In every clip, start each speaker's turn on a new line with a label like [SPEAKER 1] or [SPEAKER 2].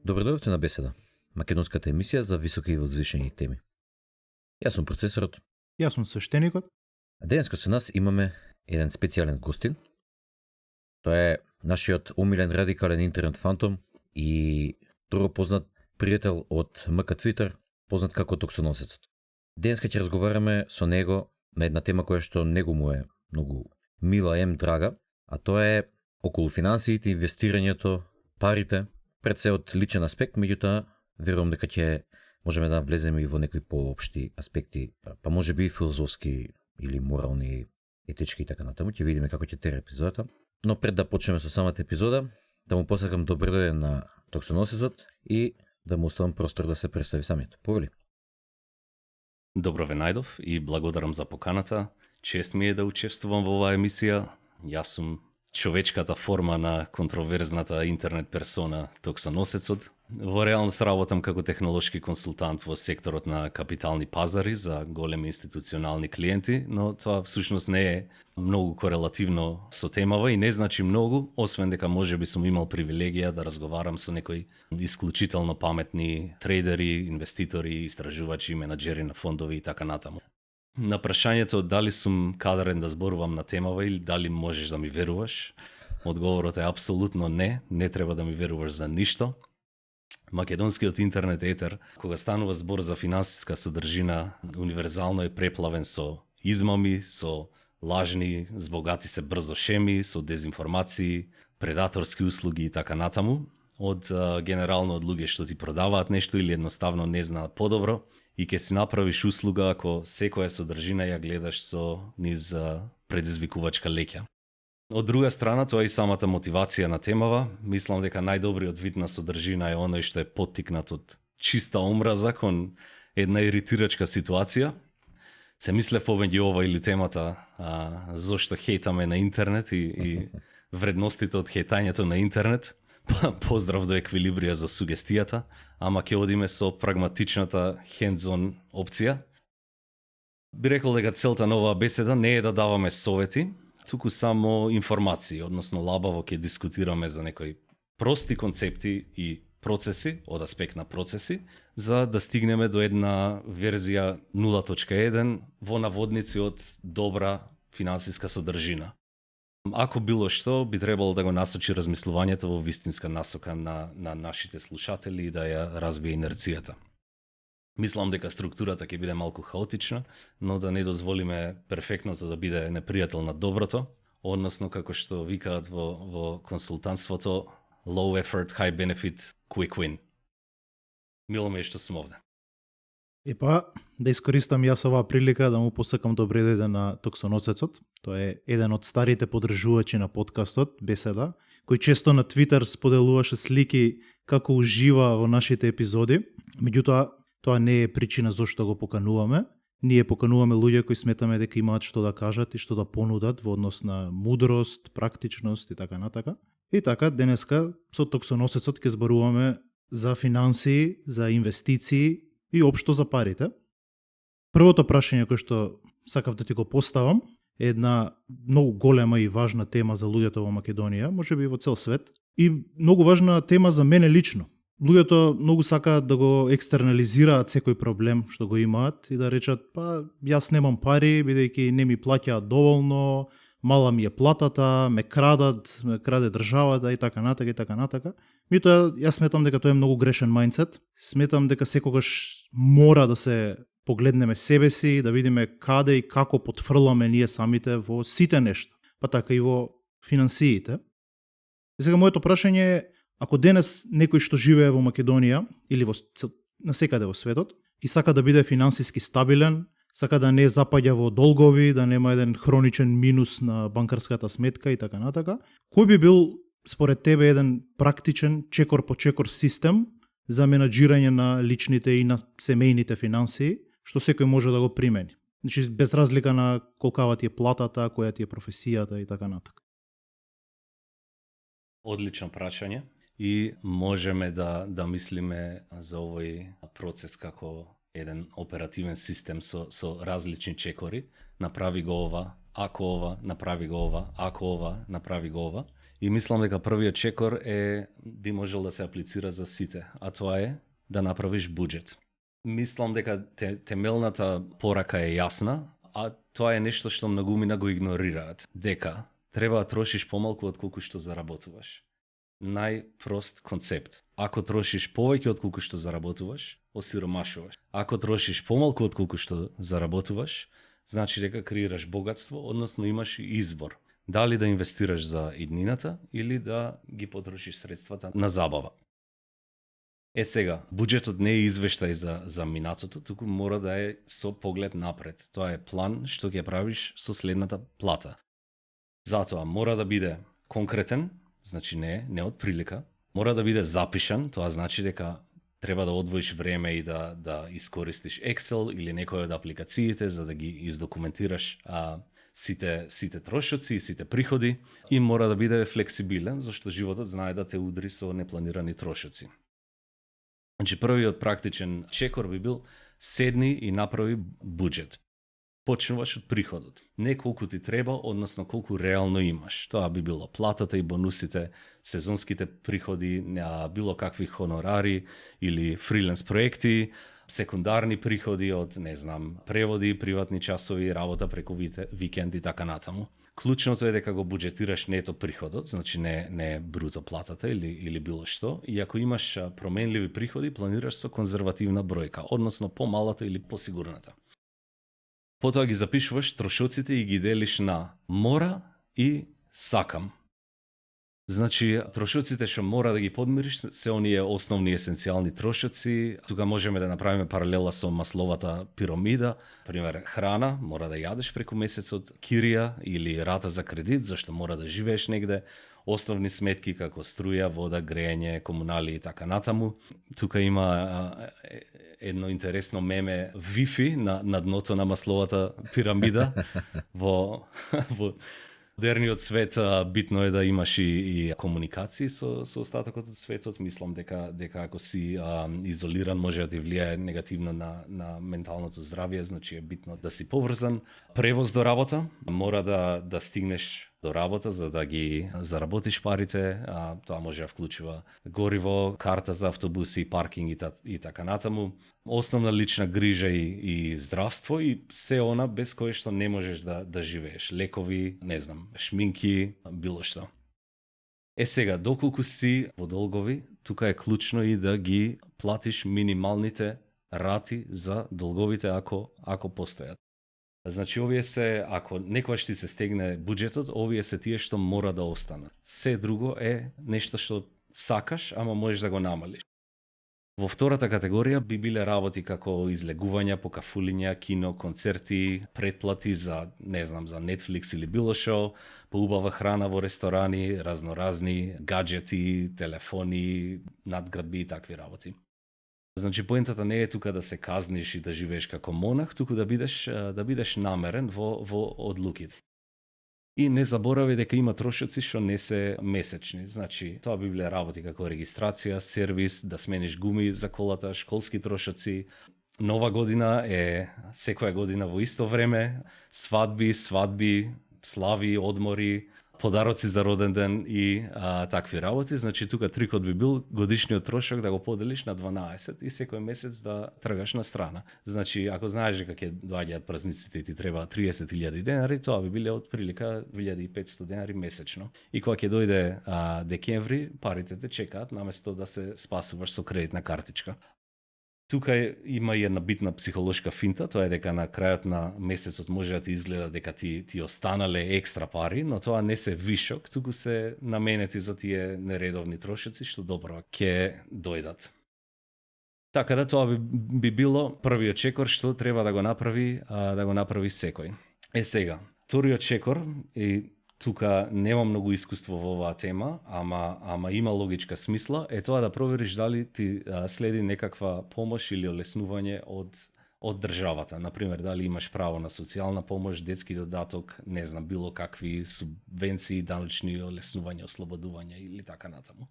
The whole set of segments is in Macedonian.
[SPEAKER 1] Добро дојдовте на Беседа, македонската емисија за високи и возвишени теми. Јас сум процесорот.
[SPEAKER 2] Јас сум свештеникот.
[SPEAKER 1] А денеска со нас имаме еден специјален гостин. Тоа е нашиот умилен радикален интернет фантом и друго познат пријател од МК Твитер, познат како Токсоносецот. Денеска ќе разговараме со него на една тема која што него му е многу мила и драга, а тоа е околу финансиите, инвестирањето, парите, пред се од личен аспект, меѓутоа верувам дека ќе можеме да влеземе и во некои поопшти аспекти, па може би филозофски или морални, етички и така натаму. Ќе видиме како ќе тера епизодата. Но пред да почнеме со самата епизода, да му посакам добро дојде на Токсоносецот и да му оставам простор да се представи самиот. Повели.
[SPEAKER 3] Добро ве најдов и благодарам за поканата. Чест ми е да учествувам во оваа емисија. Јас сум човечката форма на контроверзната интернет персона Токсоносецот. Во реалност работам како технолошки консултант во секторот на капитални пазари за големи институционални клиенти, но тоа всушност не е многу корелативно со темава и не значи многу, освен дека можеби сум имал привилегија да разговарам со некои исклучително паметни трейдери, инвеститори, истражувачи, менаџери на фондови и така натаму. На прашањето дали сум кадарен да зборувам на темава или дали можеш да ми веруваш, одговорот е апсолутно не треба да ми веруваш за ништо. Македонскиот интернет етер, кога станува збор за финансиска содржина, универзално е преплавен со измами, со лажни, збогати се брзо шеми, со дезинформации, предаторски услуги и така натаму, генерално од луѓе што ти продаваат нешто или едноставно не знаат подобро, и ќе си направиш услуга ако секоја содржина ја гледаш со низ предизвикувачка леќа. Од друга страна, тоа е и самата мотивација на темава. Мислам дека најдобриот вид на содржина е оној што е поттикнат од чиста омраза кон една иритирачка ситуација. Се мислев повеќе ова или темата зошто хейтаме на интернет и вредностите од хейтањето на интернет. Поздрав до еквилибрија за сугестијата, ама ќе одиме со прагматичната hands-on опција. Би рекол дека целта на оваа беседа не е да даваме совети, туку само информации, односно лабаво ќе дискутираме за некои прости концепти и процеси, од аспект на процеси, за да стигнеме до една верзија 0.1 во наводници од добра финансиска содржина. Ако било што, би требало да го насочи размислувањето во вистинска насока на нашите слушатели и да ја разбие инерцијата. Мислам дека структурата ќе биде малку хаотична, но да не дозволиме перфектното да биде непријател на доброто, односно како што викаат во консултантството low effort, high benefit, quick win. Мило ме што сум овде.
[SPEAKER 2] Да искористам јас оваа прилика да му посакам добре дојде на Токсоносецот. Тоа е еден од старите поддржувачи на подкастот Беседа, кој често на Твитер споделуваше слики како ужива во нашите епизоди. Меѓутоа, тоа не е причина зошто го покануваме. Ние покануваме луѓе кои сметаме дека имаат што да кажат и што да понудат во однос на мудрост, практичност и така натака. И така, денеска со Токсоносецот ќе зборуваме за финансии, за инвестиции и општо за парите. Првото прашање кое што сакав да ти го поставам е една многу голема и важна тема за луѓето во Македонија, можеби во цел свет, и многу важна тема за мене лично. Луѓето многу сакаат да го екстернализираат секој проблем што го имаат и да речат, јас немам пари, бидејќи не ми плаќаат доволно, мала ми е платата, ме краде државата и така натака и така натака. Меѓутоа, јас сметам дека тоа е многу грешен мајндсет. Сметам дека секогаш мора да се погледнеме себе си, да видиме каде и како потфрламе ние самите во сите нешта, па така и во финансиите. И сега моето прашање е, ако денес некој што живее во Македонија или насекаде во светот и сака да биде финансиски стабилен, сака да не запаѓа во долгови, да нема еден хроничен минус на банкарската сметка и така натака, кој би бил според тебе еден практичен чекор по чекор систем за менаџирање на личните и на семејните финансии, што секој може да го примени? Значи, без разлика на колкава ти е платата, која ти е професијата и така натака.
[SPEAKER 3] Одлично прашање и можеме да мислиме за овој процес како еден оперативен систем со различни чекори. Направи го ова, ако ова, направи го ова, ако ова, направи го ова. И мислам дека првиот чекор би можел да се аплицира за сите, а тоа е да направиш буџет. Мислам дека темелната порака е јасна, а тоа е нешто што многумина го игнорираат, дека треба да трошиш помалку од колку што заработуваш. Најпрост концепт. Ако трошиш повеќе од колку што заработуваш, осиромашуваш. Ако трошиш помалку од колку што заработуваш, значи дека креираш богатство, односно имаш избор. Дали да инвестираш за иднината или да ги потрошиш средствата на забава. Сега, буџетот не е извештај за минатото, туку мора да е со поглед напред. Тоа е план што ќе правиш со следната плата. Затоа мора да биде конкретен, значи не од прилика, мора да биде запишан, тоа значи дека треба да одвоиш време и да искористиш Excel или некој од апликациите за да ги издокументираш сите трошоци и сите приходи, и мора да биде флексибилен, зашто животот знае да те удри со непланирани трошоци. Значи првиот практичен чекор би бил седни и направи буџет. Почнуваш од приходот. Не колку ти треба, односно колку реално имаш. Тоа би било платата и бонусите, сезонските приходи, било какви хонорари или фриленс проекти, секундарни приходи од, преводи, приватни часови, работа преку викенд и така натаму. Клучното е дека го буџетираш нето приходот, значи не бруто платата или било што, и ако имаш променливи приходи, планираш со конзервативна бројка, односно помалата или посигурната. Потоа ги запишуваш трошоците и ги делиш на мора и сакам. Значи, трошоците што мора да ги подмириш се оние основни есенцијални трошоци. Тука можеме да направиме паралела со Масловата пирамида. Пример, храна, мора да јадеш преку месецот, кирија или рата за кредит, зашто мора да живееш негде, основни сметки како струја, вода, грејење, комунали и така натаму. Тука има едно интересно меме Wi-Fi на дното на Масловата пирамида. Во модерниот свет битно е да имаш и комуникации со остатокот од светот. Мислам дека ако си изолиран може да ти влијае негативно на менталното здравје, значи е битно да си поврзан. Превоз до работа, мора да стигнеш до работа за да ги заработиш парите, тоа може да вклучува гориво, карта за автобуси, паркинг и така натаму. Основна лична грижа и здравство и се она без кое што не можеш да живееш. Лекови, шминки, било што. Сега, доколку си во долгови, тука е клучно и да ги платиш минималните рати за долговите ако постојат. Значи, овие се, ако некојаш ти се стегне буџетот, овие се тие што мора да останат. Се друго е нешто што сакаш, ама можеш да го намалиш. Во втората категорија би биле работи како излегувања, покафулиња, кино, концерти, претплати за Netflix или било шо, поубава храна во ресторани, разноразни гаджети, телефони, надградби и такви работи. Значи, поентата не е тука да се казниш и да живееш како монах, туку да бидеш намерен во одлуките. И не заборави дека има трошоци што не се месечни. Значи, тоа би биле работи како регистрација, сервис, да смениш гуми за колата, школски трошоци. Нова година е секоја година во исто време, свадби, слави, одмори, подароци за роден ден и такви работи. Значи, тука трикот би бил годишниот трошок да го поделиш на 12 и секој месец да тргаш на страна. Значи, ако знаеш дека ќе доаѓаат празниците и ти треба 30.000 денари, тоа би биле од прилика 1.500 денари месечно. И кога ќе дојде декември, парите те чекаат наместо да се спасуваш со кредитна картичка. Тука има и една битна психолошка финта, тоа е дека на крајот на месецот може да ти изгледа дека ти останале екстра пари, но тоа не се вишок, туку се наменети за тие нередовни трошоци што добро ќе дојдат. Така да тоа би било првиот чекор што треба да го направи секој. Сега, вториот чекор и тука нема многу искуство во оваа тема, ама има логичка смисла, е тоа да провериш дали ти следи некаква помош или олеснување од државата. Например, дали имаш право на социјална помош, детски додаток, било какви субвенции, даночни олеснувања, ослободувања или така натаму.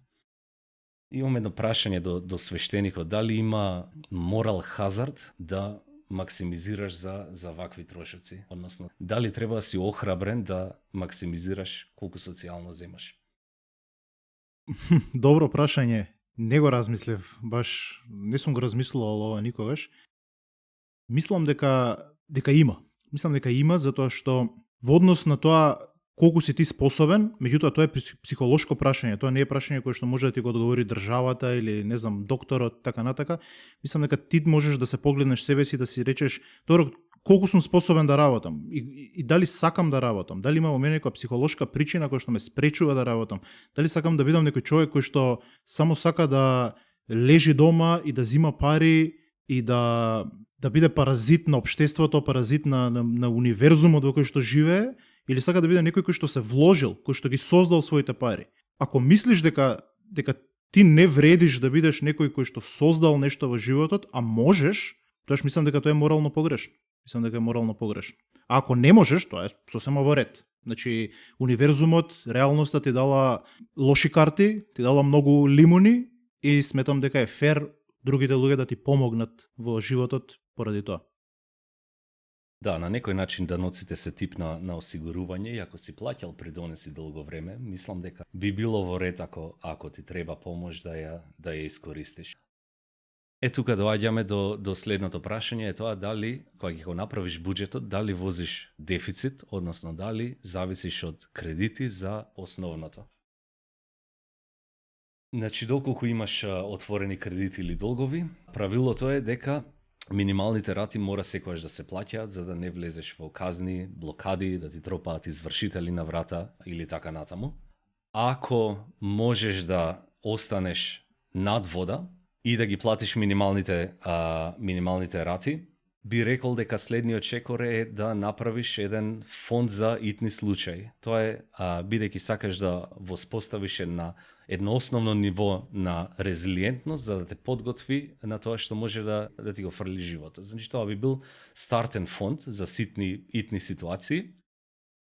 [SPEAKER 3] Имам едно прашање до свештеникот, дали има морал хазард да максимизираш за вакви трошоци, односно дали треба да си охрабрен да максимизираш колку социјално земаш.
[SPEAKER 2] Добро прашање. Не го размислев, баш не сум го размислувал ова никогаш. Мислам дека има. Мислам дека има затоа што во однос на тоа колку си ти способен, меѓутоа тоа е психолошко прашање, тоа не е прашање кое што може да ти го одговори државата или не знам докторот така натака. Мислам дека ти можеш да се погледнеш себе си да си речеш, добро, колку сум способен да работам и дали сакам да работам, дали има во мене некоја психолошка причина која што ме спречува да работам, дали сакам да бидам некој човек кој што само сака да лежи дома и да зима пари и да биде паразит на општеството, паразит на универзумот во кој што живее, или сака да биде некој кој што се вложил, кој што ги создал своите пари. Ако мислиш дека ти не вредиш да бидеш некој кој што создал нешто во животот, а можеш, тоаш мислам дека тоа е морално погрешно. А ако не можеш, тоа е сосема во ред. Значи, универзумот, реалноста ти дала лоши карти, ти дала многу лимуни и сметам дека е фер другите луѓе да ти помогнат во животот поради тоа.
[SPEAKER 3] Да, на некој начин даноците се тип на осигурување и ако си плаќал придонеси долго време, мислам дека би било во ред ако ти треба помош да ја искористиш. Тука доаѓаме до следното прашање, е тоа дали кога ќе го направиш буџетот, дали возиш дефицит, односно дали зависиш од кредити за основното. Значи, доколку имаш отворени кредити или долгови, правилото е дека минималните рати мора секогаш да се плаќаат за да не влезеш во казни, блокади, да ти тропаат извршители на врата или така натаму. Ако можеш да останеш над вода и да ги платиш минималните рати, би рекол дека следниот чекор е да направиш еден фонд за итни случаи. Тоа е бидејќи сакаш да воспоставиш едно основно ниво на резилиентност за да те подготви на тоа што може да ти го фрли животот. Значи тоа би бил стартен фонд за ситни итни ситуации.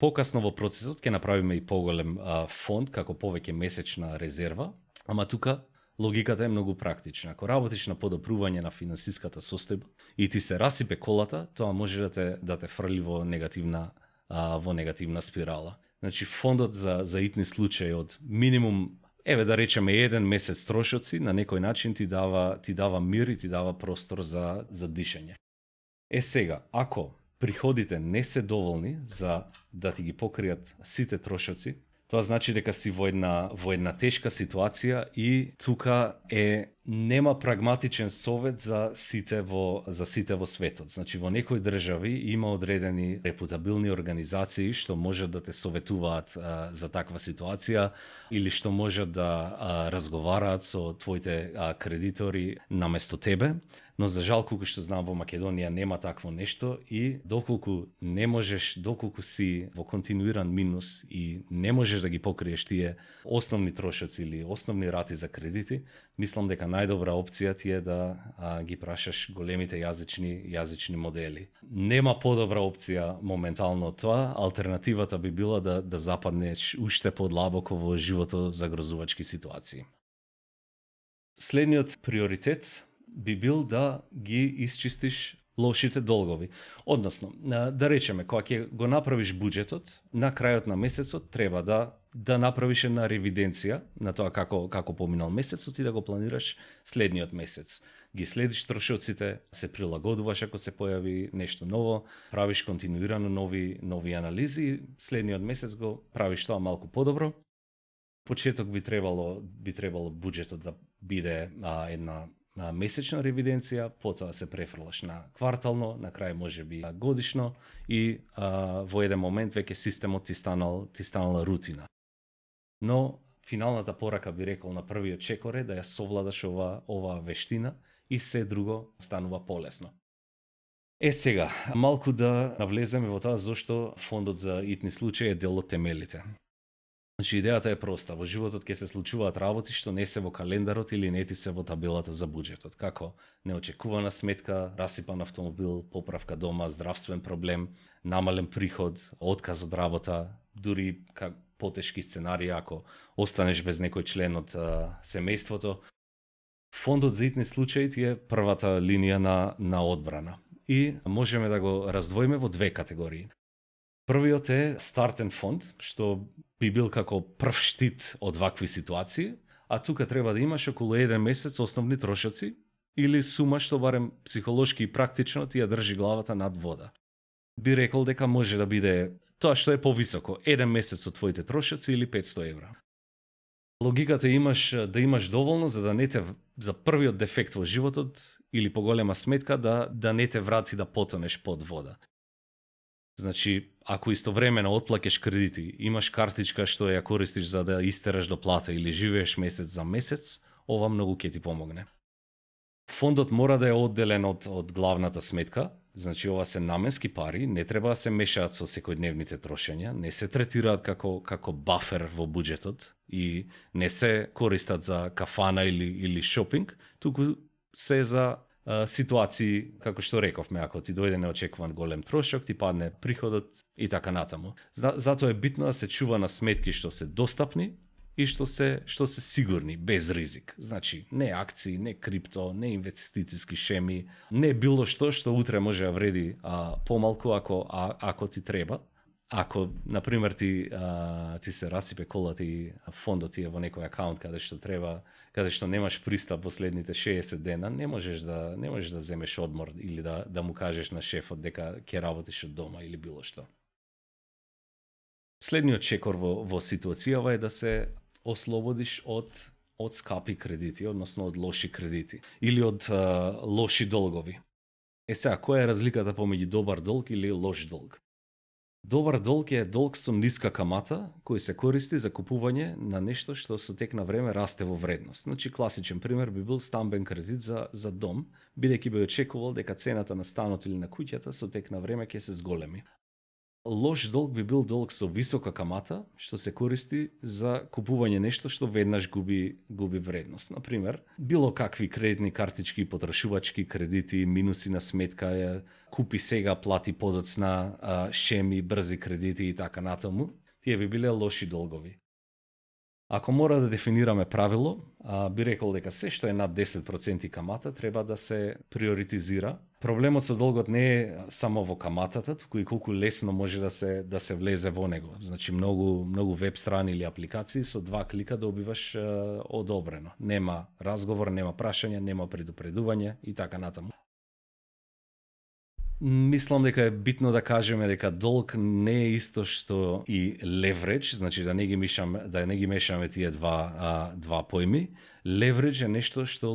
[SPEAKER 3] Покасно во процесот ќе направиме и поголем фонд како повеќе месечна резерва, ама тука логиката е многу практична. Ако работиш на подобрување на финансиската состојба и ти се расипе колата, тоа може да те фрли во негативна спирала. Значи фондот за итни случаи од минимум, да речеме, 1 месец трошоци, на некој начин ти дава мир и ти дава простор за дишење. Сега, ако приходите не се доволни за да ти ги покријат сите трошоци, тоа значи дека си во една тешка ситуација и тука нема прагматичен совет за сите во светот. Значи во некои држави има одредени репутабилни организации што можат да те советуваат за таква ситуација или што можат да разговараат со твоите кредитори наместо тебе. Но за жал, колку што знам, во Македонија нема такво нешто и доколку си во континуиран минус и не можеш да ги покриеш тие основни трошоци или основни рати за кредити, мислам дека најдобра опција ти е да ги прашаш големите јазични модели. Нема подобра опција моментално од тоа, алтернативата би била да западнеш уште подлабоко во живото загрозувачки ситуации. Следниот приоритет би бил да ги исчистиш лошите долгови. Односно, да речеме, кога ќе го направиш буџетот, на крајот на месецот треба да направиш една ревиденција на тоа како поминал месецот и да го планираш следниот месец. Ги следиш трошоците, се прилагодуваш ако се појави нешто ново, правиш континуирано нови анализи и следниот месец го правиш тоа малку подобро. Почеток би требало буџетот да биде една месечна ревиденција, потоа се префрлаш на квартално, на крај може би годишно и во еден момент веќе системот ти станала рутина. Но финалната порака би рекол на првиот чекор е да ја совладаш ова вештина и се друго станува полесно. Сега, малку да навлеземе во тоа зошто фондот за итни случаи е дел од темелите. Значи, идејата е проста. Во животот ќе се случуваат работи што не се во календарот или не ти се во табелата за буџетот, како неочекувана сметка, расипан автомобил, поправка дома, здравствен проблем, намален приход, отказ од работа, дури потешки сценарии ако останеш без некој член од семејството. Фондот за итни случаи ти е првата линија на одбрана и можеме да го раздвоиме во две категории. Првиот е стартен фонд, што би бил како прв штит од вакви ситуации, а тука треба да имаш околу 1 месец основни трошоци или сума што барем психолошки и практично ти ја држи главата над вода. Би рекол дека може да биде тоа што е повисоко, 1 месец од твоите трошоци или 500 евра. Логиката е да имаш доволно за да не те за првиот дефект во животот или поголема сметка да не те врати да потонеш под вода. Значи, ако истовремено отплакеш кредити, имаш картичка што ја користиш за да истераш до плата или живееш месец за месец, ова многу ќе ти помогне. Фондот мора да е одделен од главната сметка, значи ова се наменски пари, не треба да се мешаат со секојдневните трошења, не се третираат како бафер во буџетот и не се користат за кафана или шопинг, туку се за ситуации, како што рековме, ако ти дојде неочекуван голем трошок, ти падне приходот и така натаму. Затоа е битно да се чува на сметки што се достапни и што се сигурни, без ризик. Значи, не акции, не крипто, не инвестициски шеми, не било што утре може да вреди помалку ако ти треба. Ако, например, ти се расипе колата и фондот ти е во некој акаунт каде што немаш пристап последните 60 дена, не можеш да земеш одмор или да му кажеш на шефот дека ќе работиш од дома или било што. Следниот чекор во ситуацијава е да се ослободиш од скапи кредити, односно од лоши кредити или од лоши долгови. Сега, која е разликата помеѓу добар долг или лош долг? Добар долг е долг со ниска камата, кој се користи за купување на нешто што со тек на време расте во вредност. Значи, класичен пример би бил стамбен кредит за дом, бидејќи би очекувал дека цената на станот или на куќата со тек на време ќе се зголеми. Лош долг би бил долг со висока камата, што се користи за купување нешто што веднаш губи вредност. Например, било какви кредитни картички, потрошувачки кредити, минуси на сметка, купи сега, плати подоцна, шеми, брзи кредити и така натаму, тие би биле лоши долгови. Ако мора да дефинираме правило, би рекол дека се што е над 10% камата треба да се приоритизира. Проблемот со долгот не е само во каматата, туку и колку лесно може да се влезе во него. Значи многу веб страни или апликации со 2 клика добиваш одобрено. Нема разговор, нема прашање, нема предупредување и така натаму. Мислам дека е битно да кажеме дека долг не е исто што и левредж, значи да не ги мешаме тие два појми. Левредж е нешто за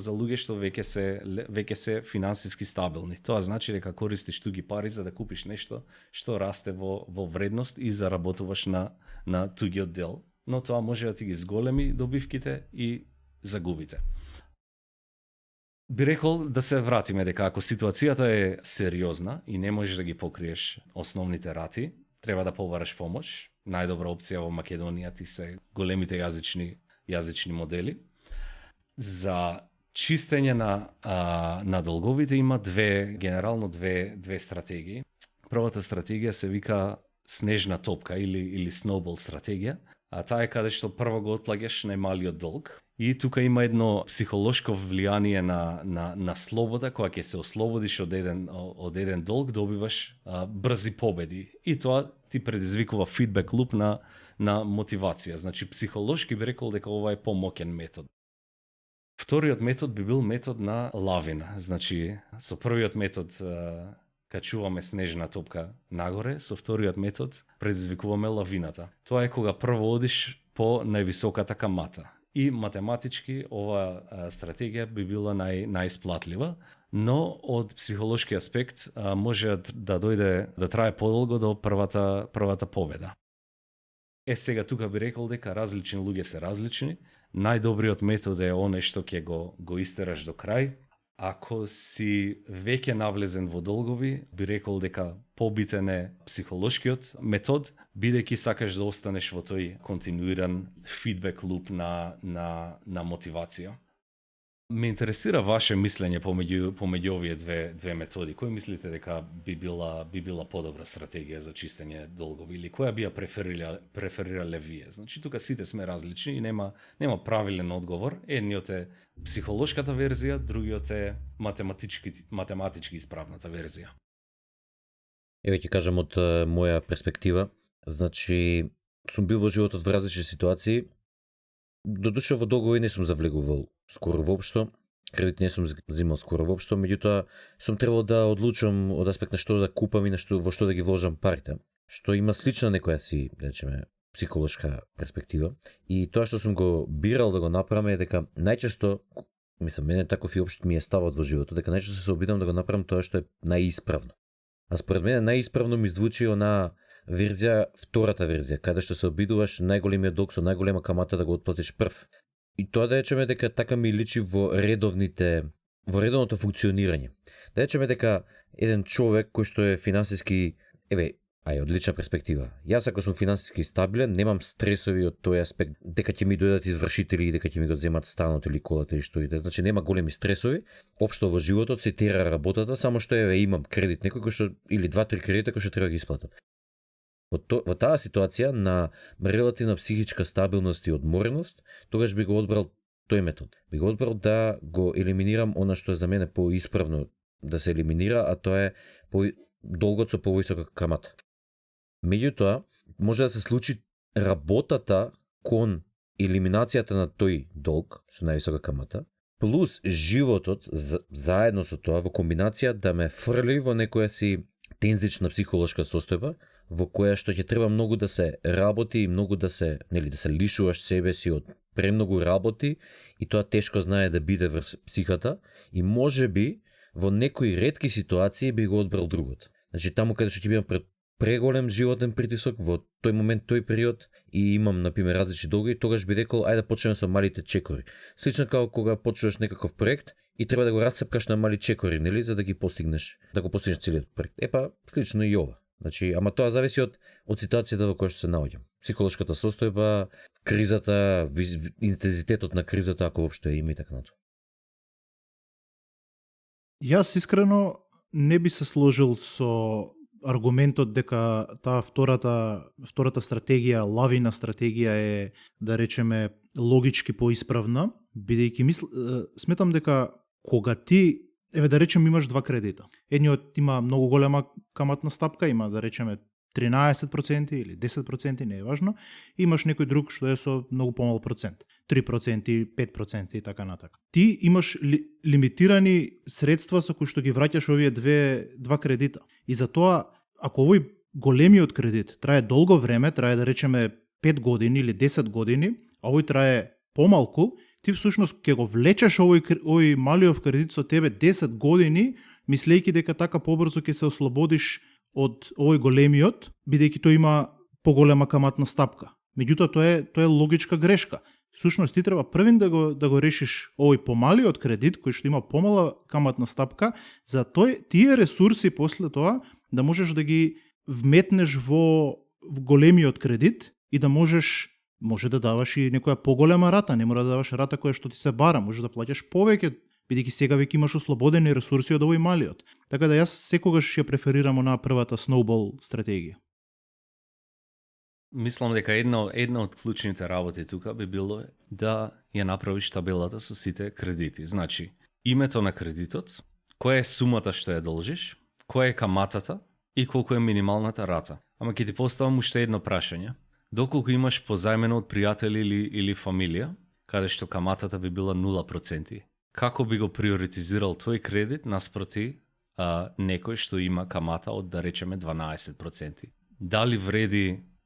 [SPEAKER 3] луѓе што веќе се финансиски стабилни. Тоа значи дека користиш туги пари за да купиш нешто што расте во вредност и заработуваш на тугиот дел, но тоа може да ти ги зголеми добивките и загубите. Би рекол да се вратиме дека ако ситуацијата е сериозна и не можеш да ги покриеш основните рати, треба да побараш помош. Најдобра опција во Македонија ти се големите јазични модели. За чистење на долговите има генерално две стратегии. Првата стратегија се вика снежна топка или snowball стратегија, а таа е каде што прво го отплагаш најмалиот долг. И тука има едно психолошко влијание на слобода, кога ќе се ослободиш од еден долг, добиваш брзи победи. И тоа ти предизвикува фидбек луп на мотивација. Значи, психолошки би рекол дека ова е помоќен метод. Вториот метод би бил метод на лавина. Значи, со првиот метод качуваме снежна топка нагоре, со вториот метод предизвикуваме лавината. Тоа е кога прво одиш по највисоката камата. И математички ова стратегија би била најисплатлива, но од психолошки аспект може да трае подолго до првата победа. Сега тука би рекол дека различни луѓе се различни. Најдобриот метод е оној што ќе го истераш до крај. Ако си веќе навлезен во долгови, би рекол дека побитен е психолошкиот метод, бидејќи сакаш да останеш во тој континуиран фидбек луп на мотивација. Ме интересира ваше мислење помеѓу овие две методи. Кој мислите дека би била подобра стратегија за чистење долгови или која би ја преферирале вие? Значи тука сите сме различни и нема правилен одговор. Едниот е психолошката верзија, другиот е математички исправната верзија.
[SPEAKER 1] Еве ќе кажам од моја перспектива. Значи, сум бил во животот во различни ситуации. Додуша во долгови не сум завлегувал скоро воопшто. Кредит не сум взимал скоро воопшто, меѓутоа сум требал да одлучам од аспект на што да купам и на што во што да ги вложам парите, што има слична некоја си, да речеме, психолошка перспектива. И тоа што сум го бирал да го направам е дека најчесто, мислам, мене таков и општо ми е ставот во животот, дека најчесто се обидам да го направам тоа што е најисправно. А според мене најисправно ми звучи она верзија, втората верзија, каде што се обидуваш најголемиот долг со најголема камата да го отплатиш прв. И тоа да речеме дека така ми личи во редовното функционирање. Да речеме дека еден човек кој што е финансиски, одлична перспектива. Јас ако сум финансиски стабилен, немам стресови од тој аспект дека ќе ми дојдат извршители и дека ќе ми го земат станот или колата или што и да. Значи нема големи стресови. Општо во животот се тера работата, само што имам кредит некој кој што или 2-3 кредита кои што треба да ги исплатам. Во таа ситуација на релативна психичка стабилност и одмореност, тогаш би го одбрал тој метод. Би го одбрал да го елиминирам она што е за мене поисправно да се елиминира, а тоа е долгот со повисока камата. Меѓутоа, може да се случи работата кон елиминацијата на тој долг со највисока камата, плюс животот заедно со тоа во комбинација да ме фрли во некоја си тензична психолошка состојба, во која што ќе треба многу да се работи и многу да се лишуваш себе си од премногу работи и тоа тешко знае да биде врз психата и можеби во некои ретки ситуации би го одбрал другот. Значи таму каде што ќе бидам пред преголем животен притисок во тој момент, тој период и имам например различни долги, тогаш би рекол ајде да почнеме со малите чекори. Слично како кога почнуваш некаков проект и треба да го расцепкаш на мали чекори, нели, за да ги постигнеш, да го постигнеш целиот проект. Слично и ова. Значи, ама тоа зависи од ситуацијата во која што се наоѓам. Психолошката состојба, кризата, интензитетот на кризата, ако воопшто има и така натаму.
[SPEAKER 2] Јас искрено не би се сложил со аргументот дека таа втората стратегија, лавина стратегија е, да речеме, логички поисправна, бидејќи сметам дека кога ти, да речем, имаш два кредита. Едниот има многу голема каматна стапка, има, да речеме, 13% или 10%, не е важно. Имаш некој друг што е со многу помал процент. 3%, 5% и така натака. Ти имаш лимитирани средства со кои што ги враќаш овие два кредита. И затоа, ако овој големиот кредит трае долго време, трае да речеме 5 години или 10 години, а овој трае помалку, ти всушност ќе го влечеш овој малиот кредит со тебе 10 години, мислејќи дека така побрзо ќе се ослободиш од овој големиот, бидејќи тој има поголема каматна стапка. Меѓутоа тоа е логичка грешка. Всушност ти треба првин да го решиш овој помалиот кредит кој што има помала каматна стапка, за тие ресурси после тоа да можеш да ги вметнеш во големиот кредит и да може да даваш и некоја поголема рата, не мора да даваш рата која што ти се бара, може да плаќаш повеќе, бидејќи сега веќе имаш ослободени ресурси од овој малиот. Така да јас секогаш ја преферирам на првата snowball стратегија.
[SPEAKER 3] Мислам дека една од клучните работи тука би било да ја направиш табелата со сите кредити. Значи, името на кредитот, која е сумата што ја должиш, која е каматата и колку е минималната рата. Ама ќе ти поставам уште едно прашање. Доколку имаш позајмено од пријатели или фамилија, каде што каматата би била 0%, како би го приоритизирал тој кредит наспроти некој што има камата од, да речеме, 12%?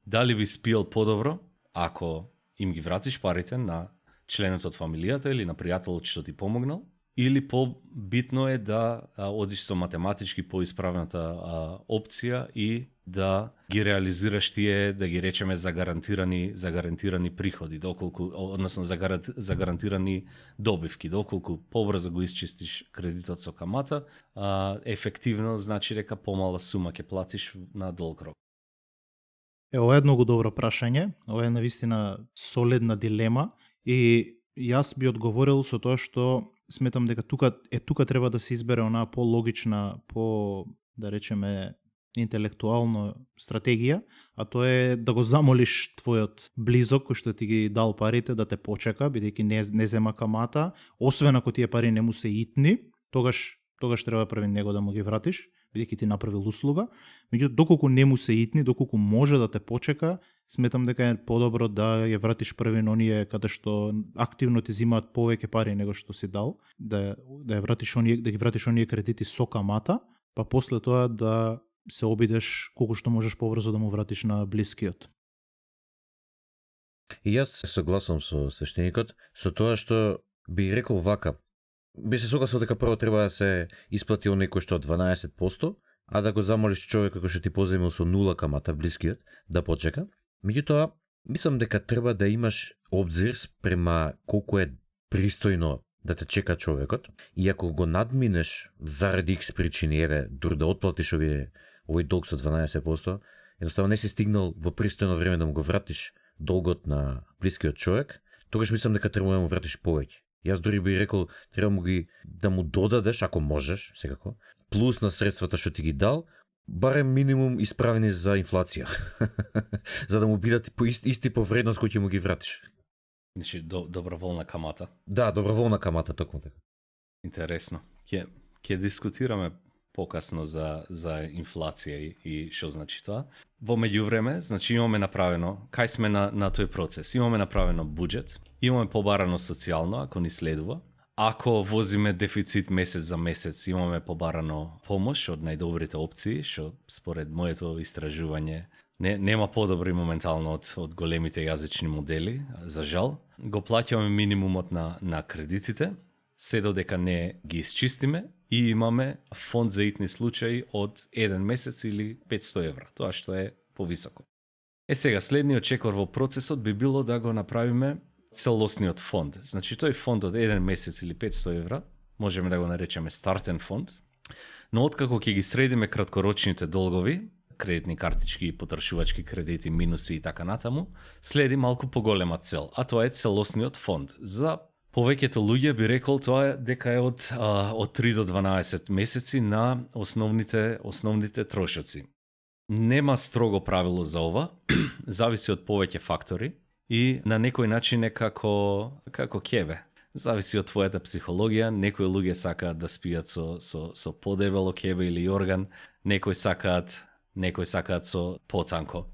[SPEAKER 3] Дали би спиел подобро ако им ги вратиш парите на членот од фамилијата или на пријателот што ти помогнал, или побитно е да одиш со математички поисправната опција и да ги реализираш тие, да ги речеме, загарантирани приходи, односно загарантирани добивки, доколку побрзо го исчистиш кредитот со камата, ефективно значи дека помала сума ќе платиш на долг рок.
[SPEAKER 2] Ова е многу добро прашање, ова е навистина солидна дилема и јас би одговорил со тоа што сметам дека тука треба да се избере онаа по-логична, да речеме, интелектуална стратегија, а тоа е да го замолиш твојот близок кој што ти ги дал парите да те почека, бидејќи не зема камата, освен ако тие пари не му се итни, тогаш треба први него да му ги вратиш. бидејќи ти направил услуга, меѓутоа доколку не му се итни, доколку може да те почека, сметам дека е подобро да ја вратиш први на оние каде што активно ти зимаат повеќе пари него што си дал, да ја вратиш оние, да ги вратиш оние кредити со камата, па после тоа да се обидеш колку што можеш побрзо да му вратиш на блискиот.
[SPEAKER 1] И јас се согласувам со свештеникот со тоа што би рекол вака. Би се согласил дека прво треба да се исплати оној кој што 12%, а да го замолиш човекот кој што ти позаимил со 0 камата блискиот да почека. Меѓутоа, мислам дека треба да имаш обзир спрема колку е пристојно да те чека човекот и ако го надминеш заради X причини, еве, дури да отплатиш овој долг со 12%, едноставно не си стигнал во пристојно време да му го вратиш долгот на блискиот човек, тогаш мислам дека треба да му вратиш повеќе. Јас дури би рекол, треба да му додадеш, ако можеш, секако, плюс на средствата што ти ги дал, барем минимум исправени за инфлација. За да му бидат исти по вредност кој ќе му ги вратиш.
[SPEAKER 3] Значи, доброволна камата.
[SPEAKER 1] Да, доброволна камата, токму така.
[SPEAKER 3] Интересно. Ќе дискутираме покасно за инфлација и што значи тоа. Во меѓувреме, значи имаме направено, кај сме на тој процес, имаме направено буџет, имаме побарано социјално, ако ни следува. Ако возиме дефицит месец за месец, имаме побарано помош од најдобрите опции, што според моето истражување нема подобри моментално од големите јазични модели, за жал. Го плаќаме минимумот на кредитите, се додека не ги исчистиме и имаме фонд за итни случаи од 1 месец или 500 евра, тоа што е повисоко. Сега, следниот чекор во процесот би било да го направиме целосниот фонд. Значи, тој фонд од 1 месец или 500 евра, можеме да го наречеме стартен фонд, но откако ќе ги средиме краткорочните долгови, кредитни картички, потрошувачки кредити, минуси и така натаму, следи малку поголема цел, а тоа е целосниот фонд. За повеќето луѓе би рекол тоа е дека е од 3 до 12 месеци на основните трошоци. Нема строго правило за ова, зависи од повеќе фактори и на некој начин е како кебе. Зависи од твојата психологија, некои луѓе сакаат да спијат со подебело кебе или орган, некои сакаат со потанко.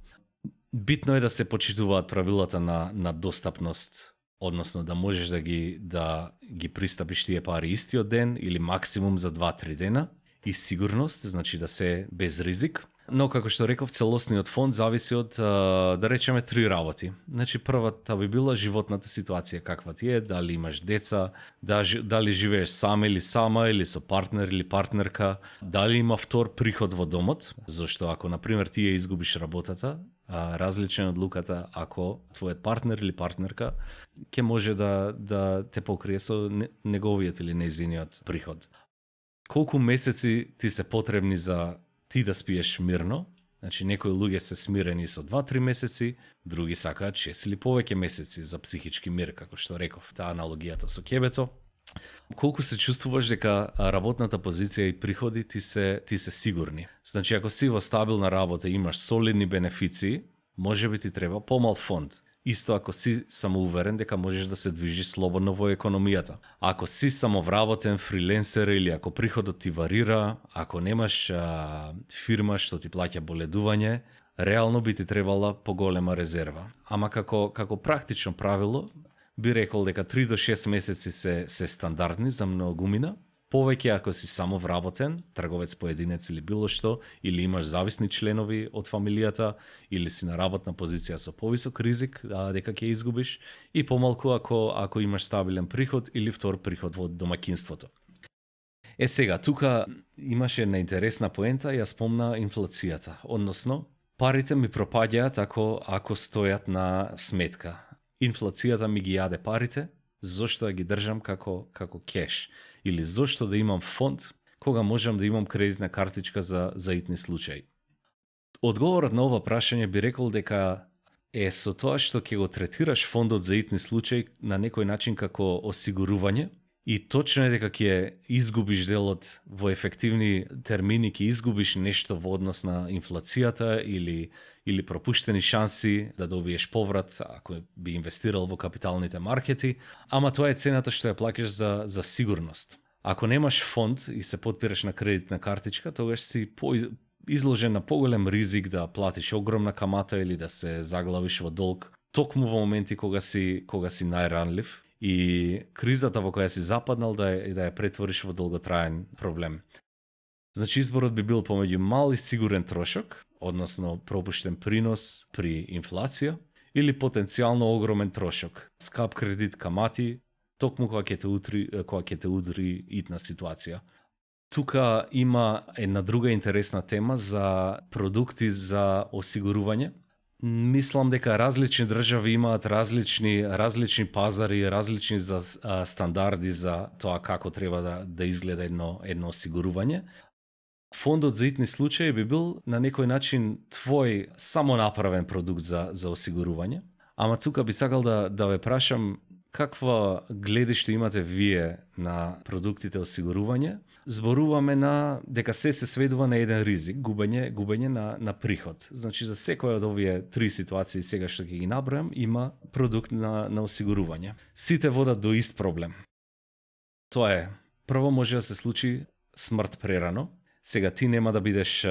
[SPEAKER 3] Битно е да се почитуваат правилата на достапност, односно да можеш да ги пристапиш тие пари истиот ден или максимум за 2-3 дена и сигурност, значи да се без ризик. Но како што реков, целосниот фонд зависи од, да речеме, 3 работи. Значи првата би била животната ситуација каква ти е, дали имаш деца, дали живееш сам или сама или со партнер или партнерка, дали има втор приход во домот, зашто ако на пример ти ја изгубиш работата, различен од луката ако твојот партнер или партнерка ќе може да те покрие со неговиот или нејзиниот приход. Колку месеци ти се потребни за ти да спиеш мирно? Значи некои луѓе се смирени со 2-3 месеци, други сакаат 6 или повеќе месеци за психички мир, како што реков, таа аналогијата со кебето. Колку се чувствуваш дека работната позиција и приходи ти се сигурни? Значи ако си во стабилна работа и имаш солидни бенефиции, можеби ти треба помал фонд. Исто ако си самоуверен дека можеш да се движиш слободно во економијата. Ако си самовработен, фриленсер или ако приходот ти варира, ако немаш фирма што ти плаќа боледување, реално би ти требала поголема резерва. Ама како практично правило, би рекол дека 3 до 6 месеци се стандардни за многумина. Повеќе ако си самовработен, трговец поединец или било што, или имаш зависни членови од фамилијата, или си на работна позиција со повисок ризик дека ќе изгубиш, и помалку ако имаш стабилен приход или втор приход во домаќинството. Сега, тука имаше една интересна поента, ја спомна инфлацијата, односно, парите ми пропаѓаат ако стојат на сметка. Инфлацијата ми ги јаде парите, зошто да ги држам како кеш? Или зошто да имам фонд кога можам да имам кредитна картичка за итни случаи? Одговорот на ова прашање би рекол дека со тоа што ќе го третираш фондот за итни случаи на некој начин како осигурување и точно е дека ќе изгубиш делот во ефективни термини, ќе изгубиш нешто во однос на инфлацијата или пропуштени шанси да добиеш поврат ако би инвестирал во капиталните маркети, ама тоа е цената што ја плаќаш за сигурност. Ако немаш фонд и се потпираш на кредитна картичка, тогаш си изложен на поголем ризик да платиш огромна камата или да се заглавиш во долг, токму во моменти кога си најранлив и кризата во која си западнал да ја претвориш во долготраен проблем. Значи изборот би бил помеѓу мал и сигурен трошок, односно пропуштен принос при инфлација, или потенцијално огромен трошок, скап кредит, камати, токму кога ќе те удри итна ситуација. Тука има една друга интересна тема за продукти за осигурување. Мислам дека различни држави имаат различни пазари, различни стандарди за тоа како треба да изгледа едно осигурување. Фондот за итни случаи би бил на некој начин твој самонаправен продукт за осигурување. Ама тука би сакал да ве прашам каква гледиште имате вие на продуктите осигурување. Зборуваме на дека се сведува на еден ризик, губење на приход. Значи за секоја од овие три ситуации сега што ќе ги набројам има продукт на осигурување. Сите водат до ист проблем. Тоа е, прво може да се случи смрт прерано. Сега ти нема да бидеш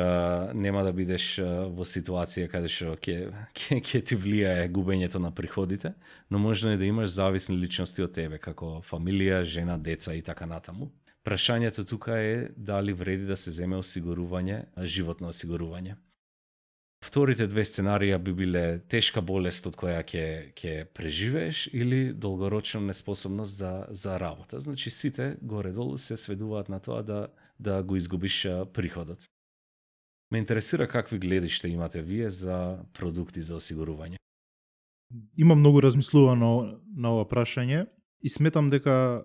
[SPEAKER 3] во ситуација каде што ќе ти влијае губењето на приходите, но можно е да имаш зависни личности од тебе, како фамилија, жена, деца и така натаму. Прашањето тука е дали вреди да се земе осигурување, животно осигурување. Вторите две сценарија би биле тешка болест од која ќе преживееш или долгорочна неспособност за работа. Значи сите горе-долу се сведуваат на тоа да го изгубиш приходот. Ме интересира какви гледиште имате вие за продукти за осигурување.
[SPEAKER 2] Има многу размислувано на ова прашање и сметам дека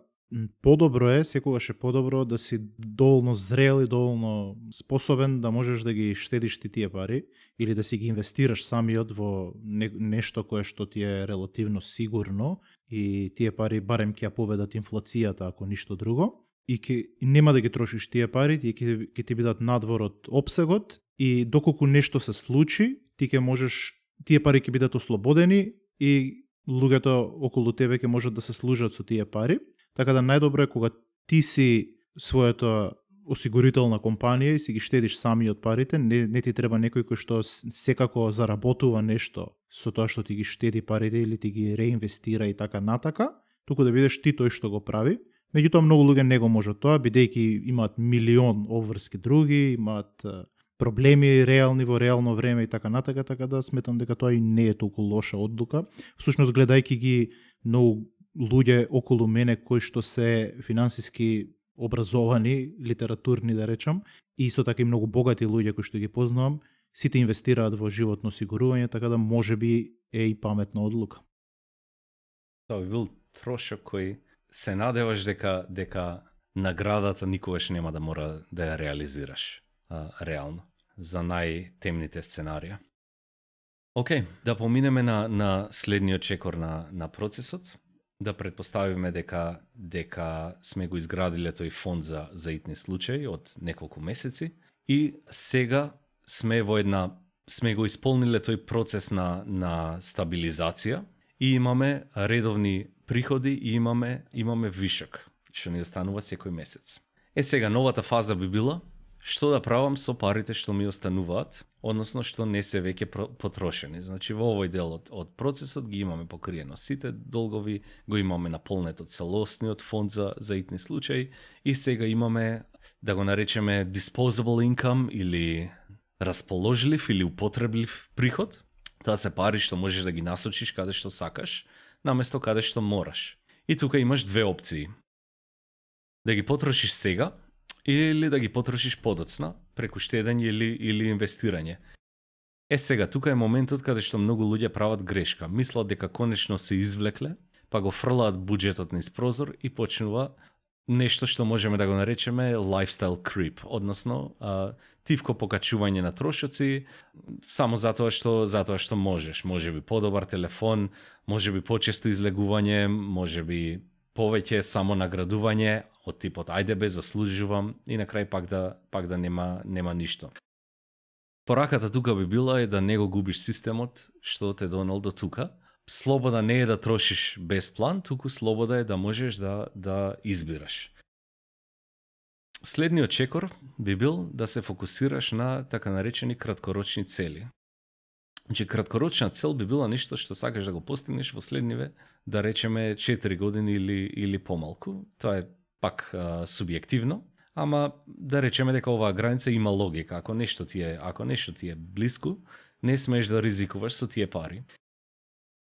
[SPEAKER 2] подобро е, секогаш е подобро да си доволно зрел и доволно способен да можеш да ги штедиш тие пари или да си ги инвестираш самиот во нешто кое што ти е релативно сигурно и тие пари барем ќе ја победат инфлацијата ако ништо друго и нема да ги трошиш тие пари, ќе ти бидат надвор од опсегот и доколку нешто се случи, ти ќе можеш, тие пари ќе бидат ослободени и луѓето околу тебе ќе можат да се служат со тие пари. Така да најдобро е кога ти си својата осигурителна компанија и си ги штедиш самиот парите, не ти треба некој кој што секако заработува нешто со тоа што ти ги штеди парите или ти ги реинвестира и така натака, туку да бидеш ти тој што го прави. Меѓутоа многу луѓе не го можат тоа, бидејќи имаат милион обврски други, имаат проблеми реални во реално време и така натака, така да сметам дека тоа и не е толку лоша одлука. Всушност гледајќи ги многу луѓе околу мене кои што се финансиски образовани, литературни да речам, и исто така и многу богати луѓе кои што ги познавам, сите инвестираат во животно осигурување, така да можеби е и паметна одлука.
[SPEAKER 3] Тоа би бил трошок кој се надеваш дека наградата никогаш нема да мора да ја реализираш реално за најтемните сценарија. Океј, да поминеме на следниот чекор на процесот. Да предпоставиме дека сме го изградиле тој фонд за итни случаи од неколку месеци и сега сме го исполниле тој процес на стабилизација и имаме редовни приходи и имаме вишок, што ни останува секој месец. Сега новата фаза би била што да правам со парите што ми остануваат, односно што не се веќе потрошени. Значи во овој дел од процесот ги имаме покриено сите долгови, го имаме наполнето целосниот фонд за итни случаи и сега имаме, да го наречеме disposable income или расположлив или употреблив приход. Тоа се пари што можеш да ги насочиш каде што сакаш, наместо каде што мораш. И тука имаш две опции. Да ги потрошиш сега, или да ги потрошиш подоцна, преку штедење или инвестирање. Сега, тука е моментот каде што многу луѓе прават грешка. Мислат дека конечно се извлекле, па го фрлаат буџетот низ прозор и почнува нешто што можеме да го наречеме lifestyle creep, односно тивко покачување на трошоци само затоа што можеш. Можеби подобар телефон, можеби почесто излегување, можеби повеќе само наградување од типот ајде бе заслужувам и на крај пак да нема ништо. Пораката тука би била е да не го губиш системот што те донел до тука. Слобода не е да трошиш без план, туку слобода е да можеш да избираш. Следниот чекор би бил да се фокусираш на така наречени краткорочни цели. Значи, краткорочна цел би била нешто што сакаш да го постигнеш во следниве, да речеме 4 години или помалку. Тоа е пак субјективно, ама да речеме дека оваа граница има логика. Ако нешто ти е блиску, не смееш да ризикуваш со тие пари.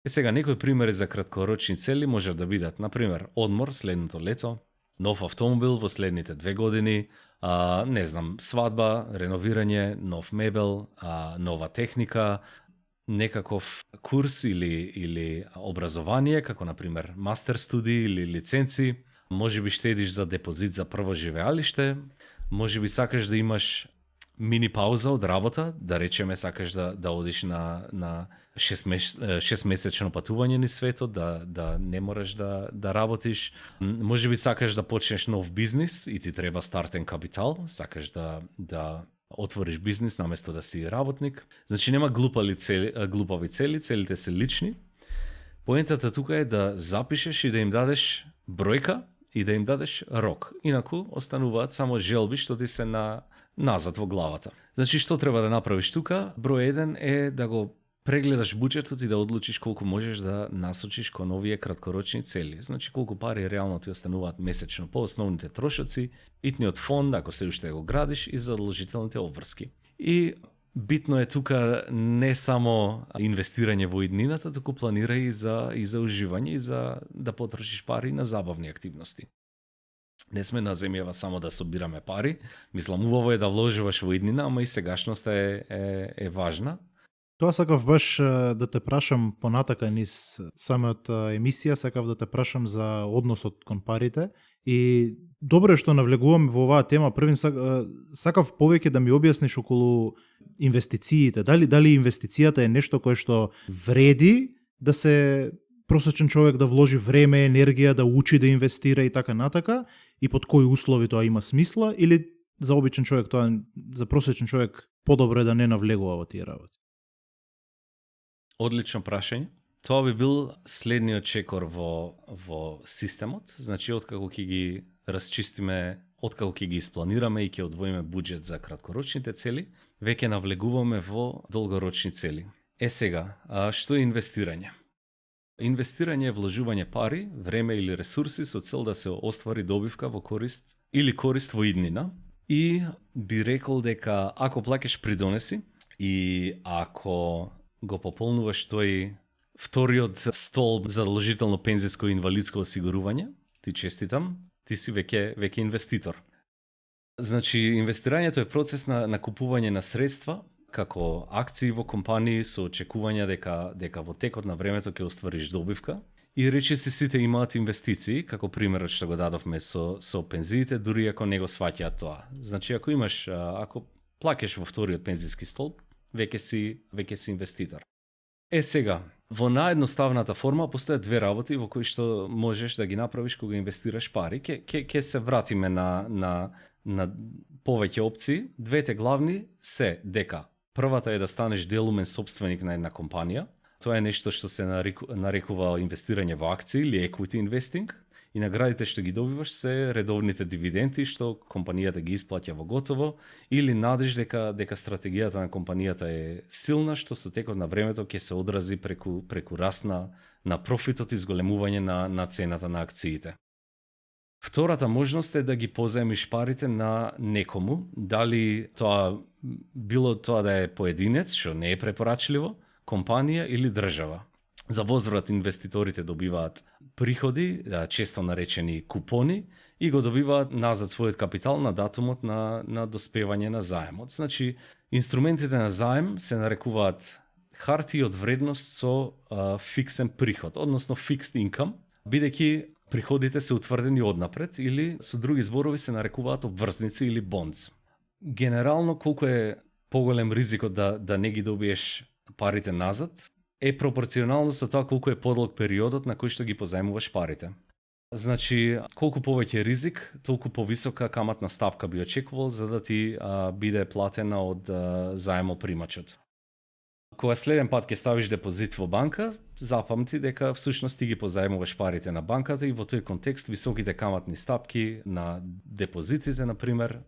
[SPEAKER 3] Сега, некои примери за краткорочни цели може да бидат, например, одмор следното лето, нов автомобил во следните 2 години, не знам, свадба, реновирање, нов мебел, нова техника, некаков курс или образование, како например мастер студии или лиценци, може би штедиш за депозит за прво живеалиште, може би сакаш да имаш мини пауза од работа, да речеме сакаш да одиш на 6 месечно патување низ светот, да не можеш да работиш. Може би сакаш да почнеш нов бизнис и ти треба стартен капитал, сакаш да отвориш бизнис наместо да си работник. Значи нема глупави цели, целите се лични. Поентата тука е да запишеш и да им дадеш бројка и да им дадеш рок. Инаку остануваат само желби што ти се назад во главата. Значи што треба да направиш тука? Број 1 е да го прегледаш буџетот и да одлучиш колку можеш да насочиш кон овие краткорочни цели. Значи колку пари реално ти остануваат месечно по основните трошоци, итниот фонд, ако се уште го градиш, и задолжителните обврски. И битно е тука не само инвестирање во иднината, туку планира и за уживање и за да потрошиш пари на забавни активности. Не сме на земјава само да собираме пари. Мислам, убаво е да вложуваш во иднина, ама и сегашноста е важна.
[SPEAKER 2] Тоа сакав баш да те прашам понатака низ самиот емисија, сакав да те прашам за односот кон парите и добро е што навлегуваме во оваа тема. Првин сакав повеќе да ми објасниш околу инвестициите. Дали инвестицијата е нешто кое што вреди да се просечен човек да вложи време, енергија, да учи да инвестира и така натака, и под кои услови тоа има смисла, или за обичен човек тоа, за просечен човек подобро е да не навлегува во тие работи?
[SPEAKER 3] Одлично прашање. Тоа би бил следниот чекор во системот. Значи, откако ќе ги расчистиме, откако ќе ги испланираме и ќе одвоиме буџет за краткорочните цели, веќе навлегуваме во долгорочни цели. Сега, што е инвестирање? Инвестирање е вложување пари, време или ресурси со цел да се оствари добивка во корист или корист во иднина. И би рекол дека ако плаќаш придонеси и ако го пополнуваш тој вториот столб за задолжително пензиско и инвалидско осигурување, ти честитам, ти си веќе инвеститор. Значи, инвестирањето е процес на купување на средства, како акции во компании со очекување дека во текот на времето ќе оствариш добивка. И речиси сите имаат инвестиции, како примерот што го дадовме со пензиите, дури ако не го сваќаат тоа. Значи, ако плакеш во вториот пензиски столб, веќе си инвеститор. Сега, во наедноставната форма постојат две работи во кои што можеш да ги направиш кога инвестираш пари. Ке се вратиме на повеќе опции. Двете главни се дека првата е да станеш делумен собственик на една компанија. Тоа е нешто што се нарекува инвестирање во акции или equity investing. И наградите што ги добиваш се редовните дивиденти што компанијата ги исплаќа во готово, или надеж дека стратегијата на компанијата е силна, што со текот на времето ќе се одрази преку раст на профитот и зголемување на цената на акциите. Втората можност е да ги позаемиш парите на некому, дали било тоа да е поединец, што не е препорачливо, компанија или држава. За возврат инвеститорите добиваат приходи, често наречени купони, и го добиваат назад својот капитал на датумот на доспевање на заемот. Значи, инструментите на заем се нарекуваат хартии од вредност со фиксен приход, односно fixed income, бидејќи приходите се утврдени однапред, или со други зборови се нарекуваат обврзници или bonds. Генерално, колку е поголем ризикот да не ги добиеш парите назад, е пропорционално со тоа колку е подолг периодот на кој што ги позаемуваш парите. Значи, колку повеќе ризик, толку повисока каматна стапка би очекувал за да ти биде платена од заемопримачот. Кога следен пат ќе ставиш депозит во банка, запамти дека всушност ти ги позаемуваш парите на банката и во тој контекст високите каматни стапки на депозитите, например,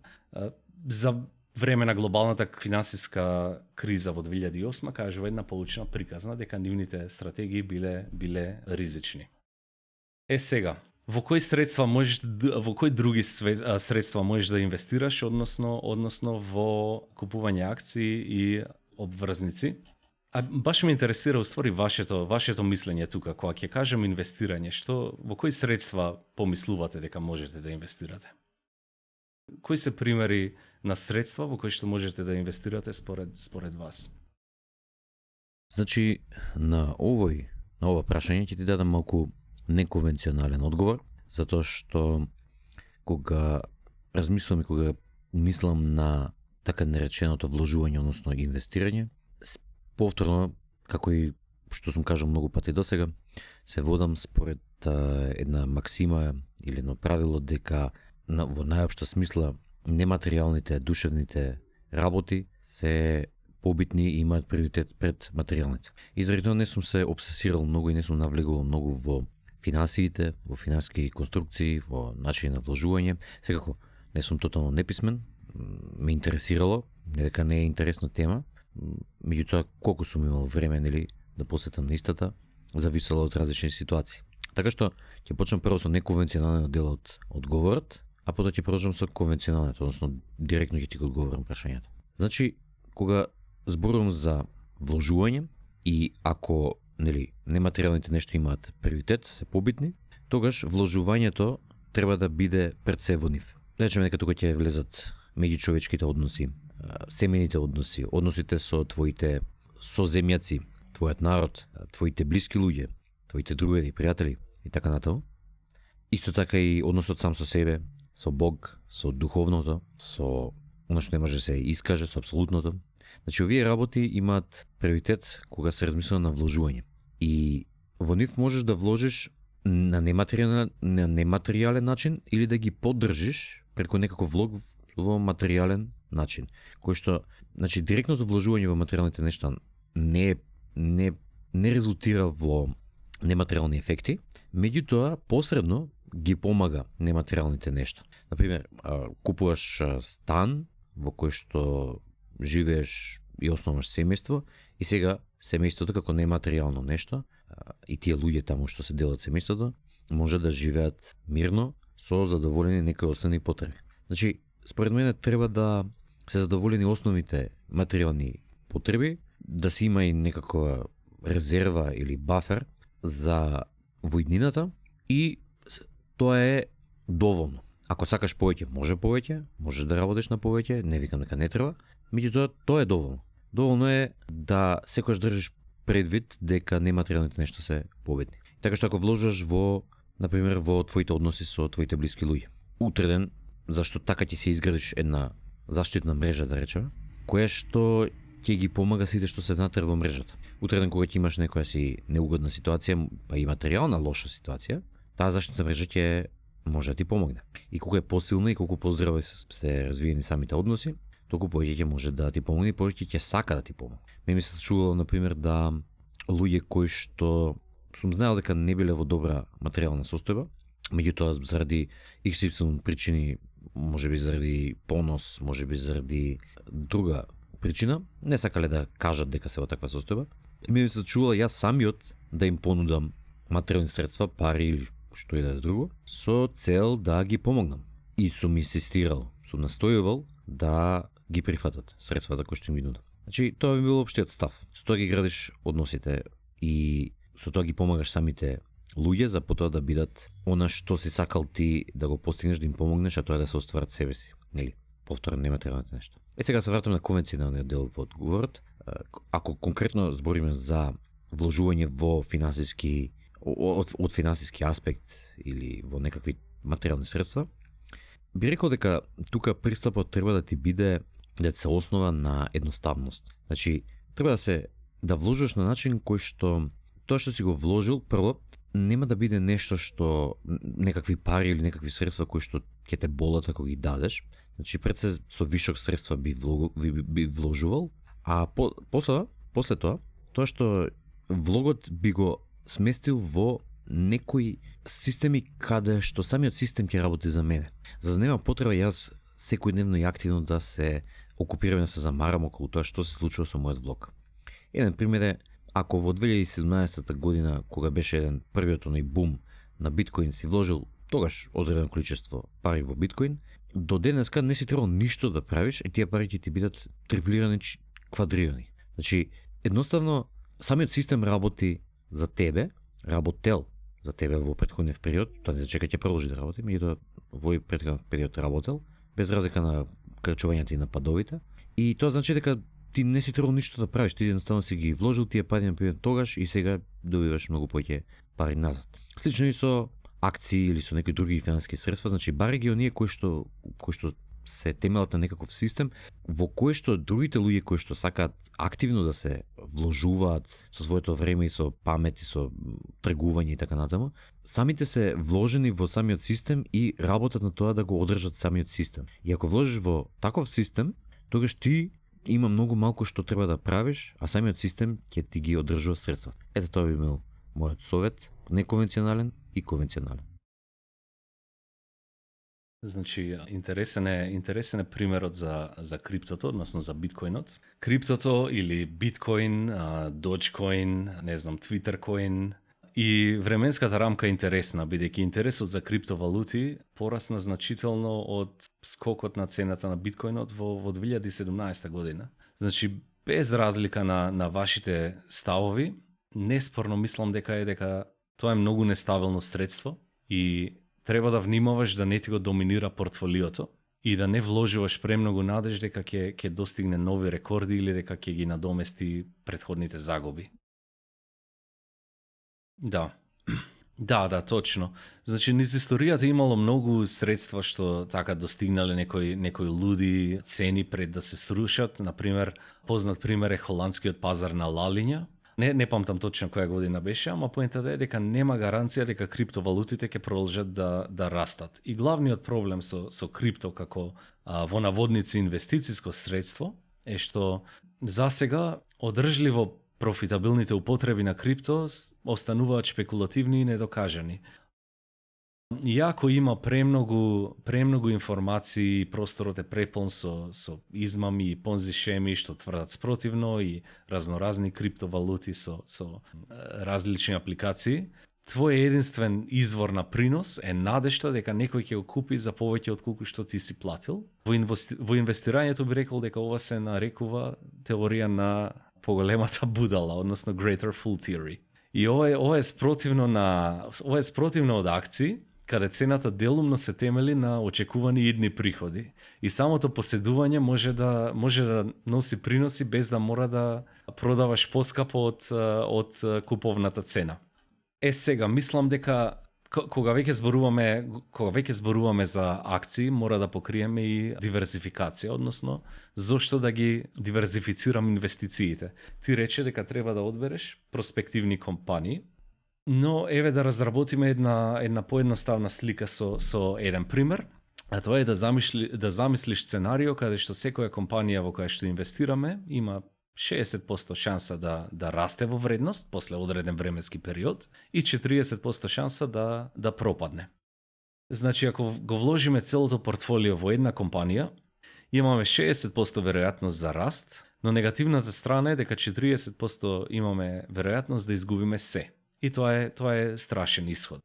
[SPEAKER 3] за време на глобалната финансиска криза во 2008, кажува една получена приказна дека нивните стратегии биле ризични. Сега, во кои други средства можеш да инвестираш, односно во купување акции и обврзници? Баш ме интересира уствари вашето мислење тука, кога ќе кажем инвестирање, во кои средства помислувате дека можете да инвестирате? Кои се примери на средства во кои што можете да инвестирате според вас?
[SPEAKER 1] Значи, на ова прашање ќе ти дадам малку неконвенционален одговор, затоа што кога размислам и кога мислам на така нареченото вложување, односно инвестирање, повторно, како и што сум кажал многу пати досега, се водам според една максима или едно правило дека во најопшта смисла нематеријалните, душевните работи се побитни и имаат приоритет пред материјалните. И заради тоа не сум се обсесирал многу и не сум навлегувал многу во финансиите, во финански конструкции, во начин на вложување. Секако не сум тотално неписмен, ме интересирало, не дека не е интересна тема, меѓутоа колку сум имал време нели да посетам на истата, зависело од различни ситуации. Така што ќе почнам прво со неконвенционалниот дел од одговорот, а потоа ќе продолжам со конвенционалниот, односно директно ќе ти го одговорам прашањето. Значи, кога зборувам за вложување и ако нели нематеријалните нешто имаат приоритет, се побитни, тогаш вложувањето треба да биде пред се во нив. Да речеме дека тука ќе влезат меѓучовечките односи, семејните односи, односите со твоите соземјаци, твојот народ, твоите блиски луѓе, твоите другари, пријатели и така натаму. Исто така и односот сам со себе, со Бог, со духовното, со оно што не може да се искаже, со апсолутното. Значи, овие работи имаат приоритет кога се размислува на вложување. И во нив можеш да вложиш на нематеријален начин или да ги поддржиш преку некаков влог во материјален начин. Кој што, значи, директното вложување во материјалните нешта не резултира во нематеријални ефекти, меѓутоа посредно ги помага нематеријалните нешта. Например, купуваш стан во кој што живееш и основаш семејство и сега семејството како нематеријално нешто и тие луѓе таму што се делат семејството може да живеат мирно со задоволени некои основни потреби. Значи, според мене треба да се задоволени основните материјални потреби, да се има и некаква резерва или бафер за војнината и тоа е доволно. Ако сакаш повеќе, можеш да работиш на повеќе, не викам дека не треба, меѓутоа тоа е доволно. Доволно е да секогаш држиш предвид дека нематеријалните нешта се победни. Така што ако вложиш например, во твоите односи со твоите блиски луѓе, утреден, зашто така ќе се изградиш една заштитна мрежа, да речеме, која што ќе ги помага сите што се внатре во мрежата. Утреден кога ќе имаш некоја си неугодна ситуација, па и материјална лоша ситуација, таа заштитна мрежа ќе може да ти помогне. И колку е посилна и колку поздраво се развиени самите односи, толку повеќе ќе може да ти помогне и повеќе ќе сака да ти помогне. Ме се чувало, например, да луѓе кои што сум знаел дека не биле во добра материјална состојба, меѓутоа заради XY причини, можеби заради понос, можеби заради друга причина, не сакале да кажат дека се во таква состојба. Ми се чувало јас самиот да им понудам материјални средства, пари или што и да е друго, со цел да ги помогнам. И сум инсистирал, сум настојувал да ги прифатат средствата кои што им ги нудам. Значи, тоа ми било општиот став. Со тоа ги градиш односите и со тоа ги помагаш самите луѓе за потоа да бидат она што си сакал ти да го постигнеш, да им помогнеш, а тоа е да се остварат себе си. Нели? Повторно нематеријалните нешта. Сега се вратам на конвенционалниот дел во одговорот. Ако конкретно збориме за вложување во финансиски од финансиски аспект или во некакви материјални средства, би рекол дека тука пристапот треба да ти биде да се основа на едноставност. Значи, треба да вложиш на начин кој што тоа што си го вложил, прво, нема да биде нешто што некакви пари или некакви средства кои што ќе те болат ако ги дадеш. Значи, пред се со вишок средства би вложувал, а после после тоа што влогот би го сместил во некои системи каде што самиот систем ќе работи за мене. За да нема потреба јас секојдневно и активно да се окупирам да се замарам околу тоа што се случува со мојот влог. Еден пример е, ако во 2017 година, кога беше еден првиот оној бум на биткоин, си вложил тогаш одредено количество пари во биткоин, до денеска не си требал ништо да правиш и тие пари ќе ти бидат триплирани, квадрирани. Значи, едноставно, самиот систем работи за тебе, работел за тебе во претходниот период, тоа не зачека ќе продолжи да работи, меѓутоа во овој претходен период работел, без разлика на крчувањата и на падовите, и тоа значи дека ти не си требал ништо да правиш, ти едноставно си ги вложил тие пари на пример тогаш и сега добиваш многу повеќе пари назад. Слично и со акции или со некои други финансиски средства, значи бари ги оние кои што се темелат на некаков систем, во кој што другите луѓе кои што сакаат активно да се вложуваат со своето време и со памет и со тргување и така натаму, самите се вложени во самиот систем и работат на тоа да го одржат самиот систем. И ако вложиш во таков систем, тогаш ти има многу малку што треба да правиш, а самиот систем ќе ти ги одржува средства. Ето тоа би бил мојот совет, неконвенционален и конвенционален.
[SPEAKER 3] Значи, интересен е примерот за криптото, односно за биткоинот. Криптото или биткоин, Dogecoin, не знам, Twittercoin, и временската рамка е интересна, бидејќи интересот за криптовалути порасна значително од скокот на цената на биткоинот во 2017 година. Значи, без разлика на вашите ставови, неспорно мислам дека тоа е многу нестабилно средство и треба да внимаваш да не ти го доминира портфолиото и да не вложуваш премногу надеж дека ќе достигне нови рекорди или дека ќе ги надомести претходните загуби. Да, точно. Значи, низ историјата имало многу средства што така достигнале некои луди цени пред да се срушат. Например, познат пример е холандскиот пазар на лалиња. Не памтам точно која година беше, ама поентата е дека нема гаранција дека криптовалутите ќе продолжат да растат. И главниот проблем со крипто како во наводници инвестициско средство е што засега одржливо профитабилните употреби на крипто остануваат шпекулативни и недокажани. Иако има премногу информации, просторот е преполн со измами и понзи шеми што тврдат спротивно и разноразни криптовалути со различни апликации, твој единствен извор на принос е надежта дека некој ќе го купи за повеќе од колку што ти си платил. Во инвестирањето би рекол дека ова се нарекува теорија на поголемата будала, односно Greater Fool Theory. И ова е спротивно од акции, каде цената делумно се темели на очекувани идни приходи. И самото поседување може да носи приноси без да мора да продаваш поскапо од куповната цена. Сега мислам дека кога веќе зборуваме за акции, мора да покриеме и диверзификација, односно зошто да ги диверзифицирам инвестициите. Ти рече дека треба да одбереш проспективни компании, но еве да разработиме една поедноставна слика со еден пример, а тоа е да замислиш сценарио каде што секоја компанија во која што инвестираме има 60% шанса да расте во вредност после одреден временски период и 40% шанса да пропадне. Значи, ако го вложиме целото портфолио во една компанија, имаме 60% веројатност за раст, но негативната страна е дека 40% имаме веројатност да изгубиме се. И тоа е страшен исход.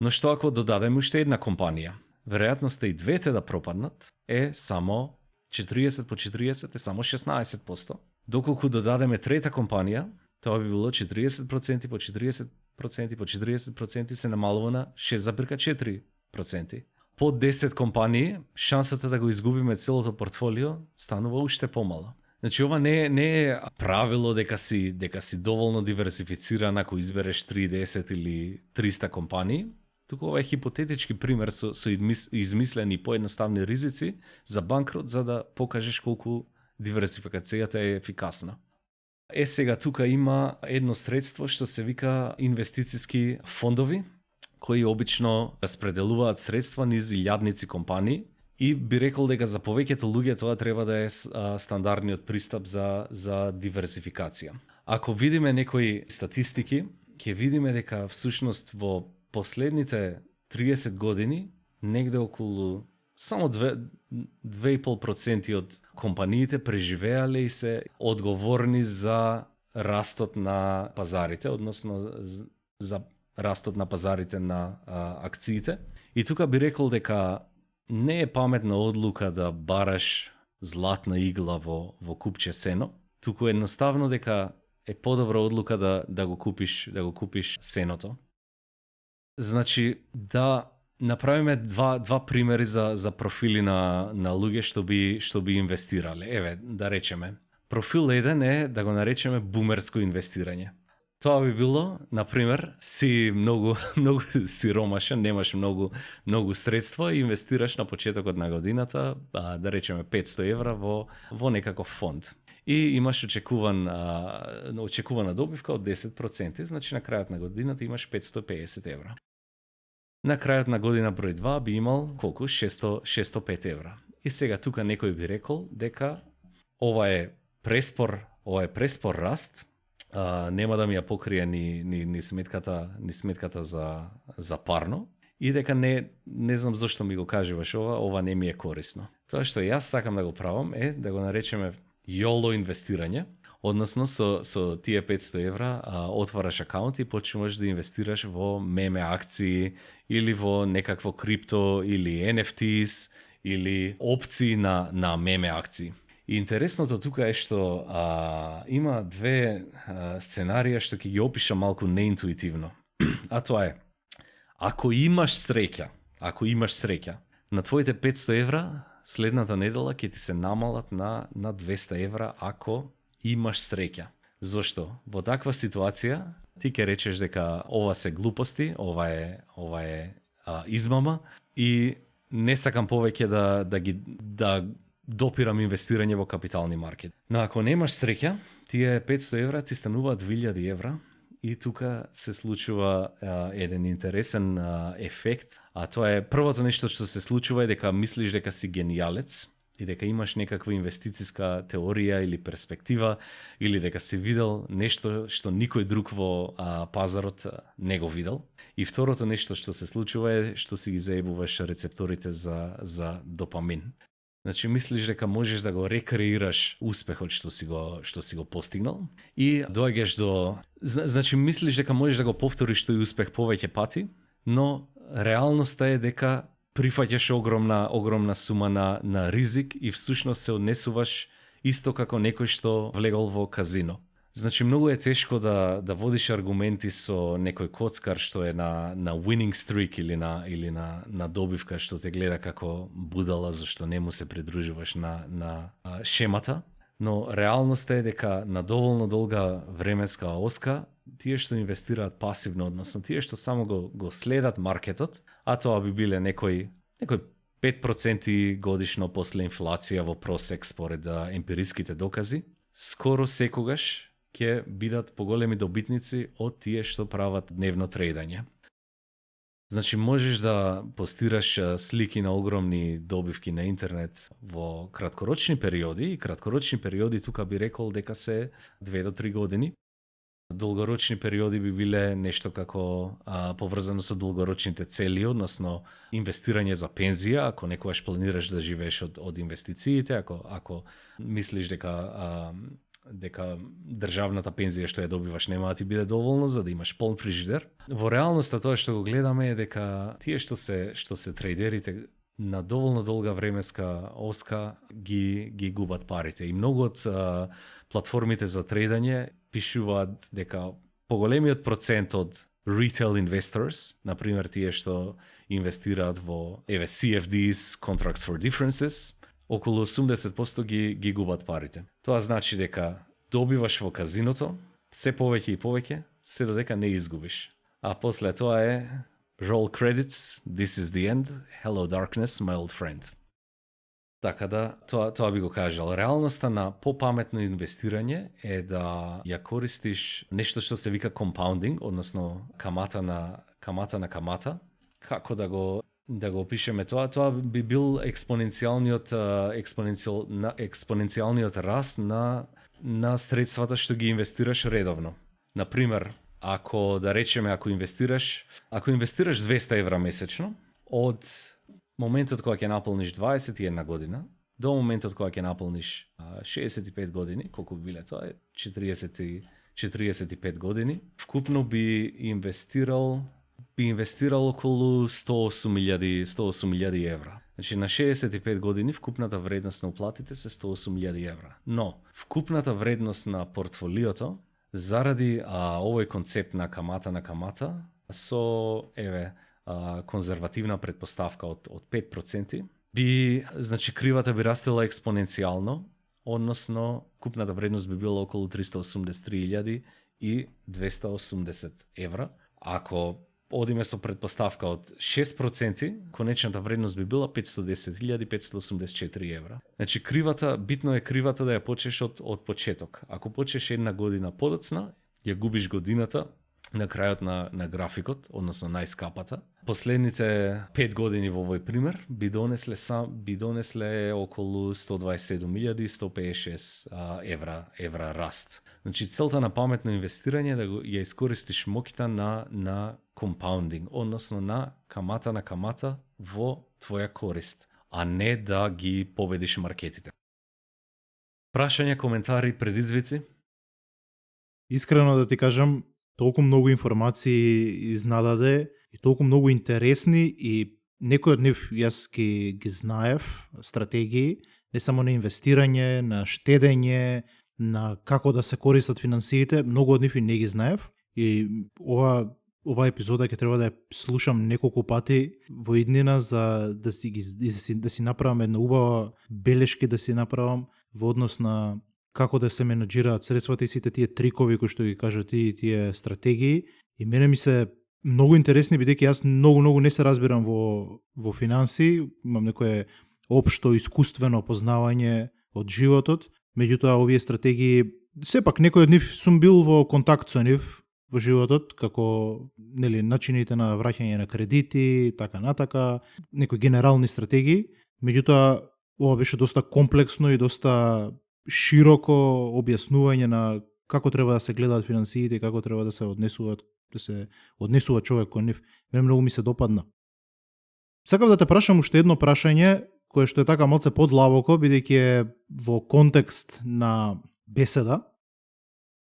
[SPEAKER 3] Но што ако додадеме уште една компанија? Веројатноста и двете да пропаднат е само 40 по 40 е само 16%. Доколку додадеме трета компанија, тоа би било 40% по 40% по 40% се намалува на 6,4%. По 10 компании, шансата да го изгубиме целото портфолио станува уште помала. Значи, ова не е правило дека си доволно диверсифициран ако избереш 30 или 300 компании, туку ова е хипотетички пример со измислени поедноставни ризици за банкрот за да покажеш колку диверсификацијата е ефикасна. Сега тука има едно средство што се вика инвестициски фондови, кои обично распределуваат средства низ илјадници компании И би рекол дека за повеќето луѓе тоа треба да е стандардниот пристап за диверсификација. Ако видиме некои статистики, ќе видиме дека всушност во последните 30 години негде околу само 2,5% од компаниите преживеале и се одговорни за растот на пазарите, односно за растот на пазарите на акциите. И тука би рекол дека не е паметна одлука да бараш златна игла во купче сено, туку едноставно дека е подобра одлука да го купиш сеното. Значи да направиме два примери за профили на луѓе што би инвестирале. Еве, да речеме, профил 1 е да го наречеме бумерско инвестирање. Тоа би било, например, си многу сиромашен, немаш многу средства и инвестираш на почетокот на годината, да речеме 500 евра во некаков фонд. И имаш очекувана добивка од 10%, значи на крајот на годината имаш 550 евра. На крајот на година број 2 би имал колку? 605 евра. И сега тука некој би рекол дека ова е преспор раст, нема да ми ја покрие ни сметката за парно, и дека не знам зошто ми го кажуваш ова не ми е корисно. Тоа што јас сакам да го правам е да го наречеме YOLO инвестирање, односно со тие 500 евра отвараш акаунт и почнуваш да инвестираш во меме акции или во некакво крипто или NFTs или опции на меме акции. И интересното тука е што има две сценарија што ќе ги опишам малку неинтуитивно. А тоа е, ако имаш среќа, на твоите 500 евра следната недела ќе ти се намалат на 200 евра ако имаш среќа. Зошто? Во таква ситуација ти ќе речеш дека ова се глупости, ова е измама и не сакам повеќе да допирам инвестирање во капитални маркет. Но ако немаш среќа, тие 500 евра ти стануваат 1000 евра и тука се случува еден интересен ефект, а тоа е првото нешто што се случува е дека мислиш дека си гениалец и дека имаш некаква инвестициска теорија или перспектива или дека си видел нешто што никој друг во пазарот не го видел. И второто нешто што се случува е што си ги заебуваш рецепторите за допамин. Значи мислиш дека можеш да го рекреираш успехот што си го постигнал и доаѓаш до значи мислиш дека можеш да го повториш тој успех повеќе пати, но реалноста е дека прифаќаш огромна сума на ризик и всушност се однесуваш исто како некој што влегол во казино. Значи многу е тешко да водиш аргументи со некој коцкар што е на winning streak или на добивка што те гледа како будала зашто не му се придружуваш на шемата, но реалноста е дека на доволно долга временска оска тие што инвестираат пасивно, односно тие што само го следат маркетот, а тоа би биле некој 5% годишно после инфлација во просек според емпириските докази, скоро секогаш ќе бидат поголеми добитници од тие што прават дневно трейдање. Значи можеш да постираш слики на огромни добивки на интернет во краткорочни периоди, и краткорочни периоди тука би рекол дека се 2 до 3 години. Долгорочни периоди би биле нешто како поврзано со долгорочните цели, односно инвестирање за пензија, ако некогаш планираш да живееш од инвестициите, ако мислиш дека државната пензија што ја добиваш нема да ти биде доволно за да имаш полн фрижидер. Во реалноста тоа што го гледаме е дека тие што се трейдерите на доволно долга временска оска ги губат парите. И многу од платформите за трейдање пишуваат дека поголемиот процент од retail investors, например тие што инвестираат во CFDs, Contracts for Differences, околу 80% ги губат парите. Тоа значи дека добиваш во казиното се повеќе и повеќе, се додека не изгубиш. А после тоа е roll credits, this is the end, hello darkness, my old friend. Така да, тоа би го кажал. Реалноста на попаметно инвестирање е да ја користиш нешто што се вика compounding, односно камата на камата, како да го да го опишеме тоа би бил експоненцијалниот раст на средствата што ги инвестираш редовно. Например, ако инвестираш 200 евра месечно, од моментот кога ќе наполниш 21 година до моментот кога ќе наполниш 65 години, колку биле тоа е 45 години, вкупно би инвестирал околу 108.000 евра. Значи на 65 години вкупната вредност на уплатите се 108.000 евра. Но вкупната вредност на портфолиото заради овој концепт на камата со конзервативна предпоставка од 5%, значи кривата би растела експоненцијално, односно купната вредност би била околу 383.280 евра. Ако одиме со предпоставка од 6%, конечната вредност би била 510.584 евра. Значи битно е кривата да ја почнеш од почеток. Ако почнеш една година подоцна, ја губиш годината на крајот на графикот, односно најскапата. Последните 5 години во овој пример би донесле околу 127.156 евра раст. Значи целта на паметно инвестирање е да ја искористиш моќта на компаундинг, односно на камата во твоја корист, а не да ги победиш маркетите. Прашања, коментари, предизвици?
[SPEAKER 2] Искрено да ти кажам, толку многу информации изнададе и толку многу интересни и некој од нив јас ги знаев, стратегии, не само на инвестирање, на штедење, на како да се користат финансиите, многу од нив и не ги знаев и ова епизода ќе треба да ја слушам неколку пати во иднина за да си направам една убава белешки да си направам во однос на како да се менаџираат средствата и сите тие трикови кои што ги кажа ти и тие стратегии. И мене ми се многу интересни, бидејќи јас многу не се разбирам во финанси, имам некое општо искуствено познавање од животот, меѓутоа овие стратегии, сепак некој од нив сум бил во контакт со нив во животот, како начините на враќање на кредити, така натака, некои генерални стратегии, меѓутоа ова беше доста комплексно и доста широко објаснување на како треба да се гледаат финансиите и како треба да се однесува човек кон нив. Мене многу ми се допадна. Сакав да те прашам уште едно прашање, кое што е така малце подлабоко, бидејќи е во контекст на беседа,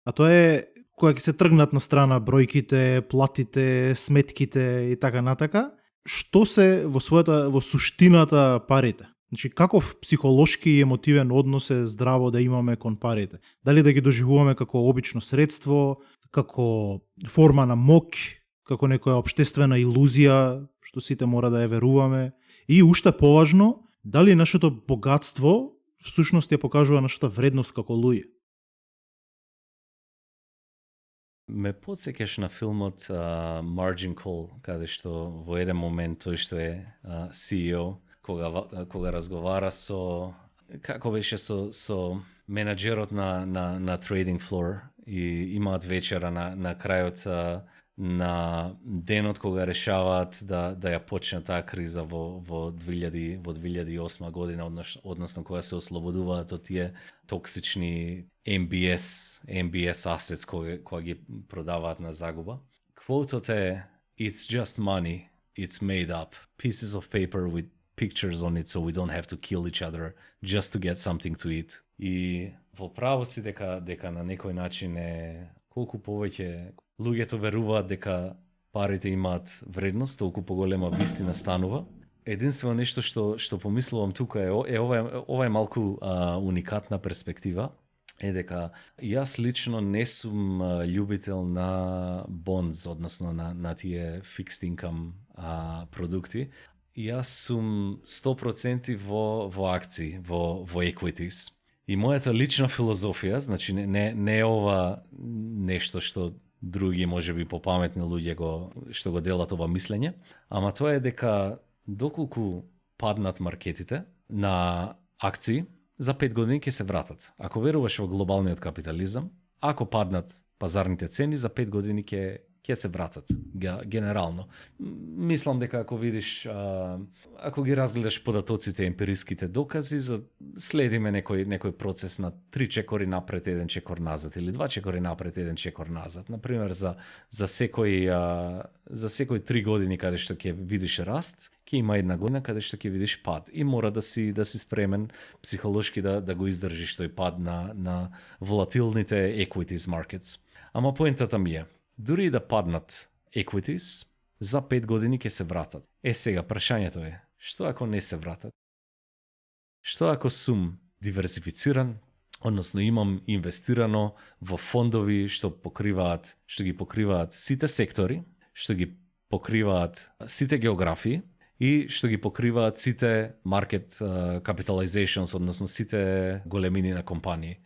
[SPEAKER 2] а тоа е кога ќе се тргнат на страна бројките, платите, сметките и така натака, што се во суштината парите? Значи, каков психолошки и емотивен однос е здраво да имаме кон парите? Дали да ги доживуваме како обично средство, како форма на моќ, како некоја општествена илузија, што сите мора да ја веруваме? И уште поважно, дали нашето богатство всушност ја покажува нашата вредност како луѓе?
[SPEAKER 3] Ме потсеќаш на филмот Margin Call, каде што во еден момент тој што е CEO, кога разговара со менаџерот на trading floor и имаат вечера на крајот на денот кога решаваат да ја почне таа криза во 2008 година, односно кога се ослободуваат од тие токсични MBS assets кога ги продаваат на загуба. Квотот е "It's just money, it's made up, pieces of paper with pictures on it so we don't have to kill each other just to get something to eat." И во право си дека на некој начин е колку повеќе луѓето веруваат дека парите имаат вредност, толку поголема вистина станува. Единствено нешто што помислувам тука е ова е малку уникатна перспектива, е дека јас лично не сум љубител на bonds, односно на тие fixed income продукти. Јас сум 100% во акции, во equities. И мојата лична филозофија, значи не е ова нешто што други можеби попаметни луѓе што го делат ова мислење, ама тоа е дека доколку паднат маркетите на акции, за 5 години ќе се вратат. Ако веруваш во глобалниот капитализам, ако паднат пазарните цени, за 5 години ќе ќе се вратат генерално. Мислам дека ако видиш, ако ги разгледаш податоците, емпириските докази, следиме некој процес на 3 чекори напред, 1 чекор назад, или 2 чекори напред, 1 чекор назад. Например, за секој 3 години каде што ќе видиш раст, ќе има една година каде што ќе видиш пад. И мора да си спремен психолошки да го издржиш тој пад на волатилните equities markets. Ама поентата ми е, дури и да паднат equities, за 5 години ќе се вратат. Сега прашањето е, што ако не се вратат? Што ако сум диверсифициран, односно имам инвестирано во фондови што ги покриваат сите сектори, што ги покриваат сите географии и што ги покриваат сите market capitalizations, односно сите големини на компании.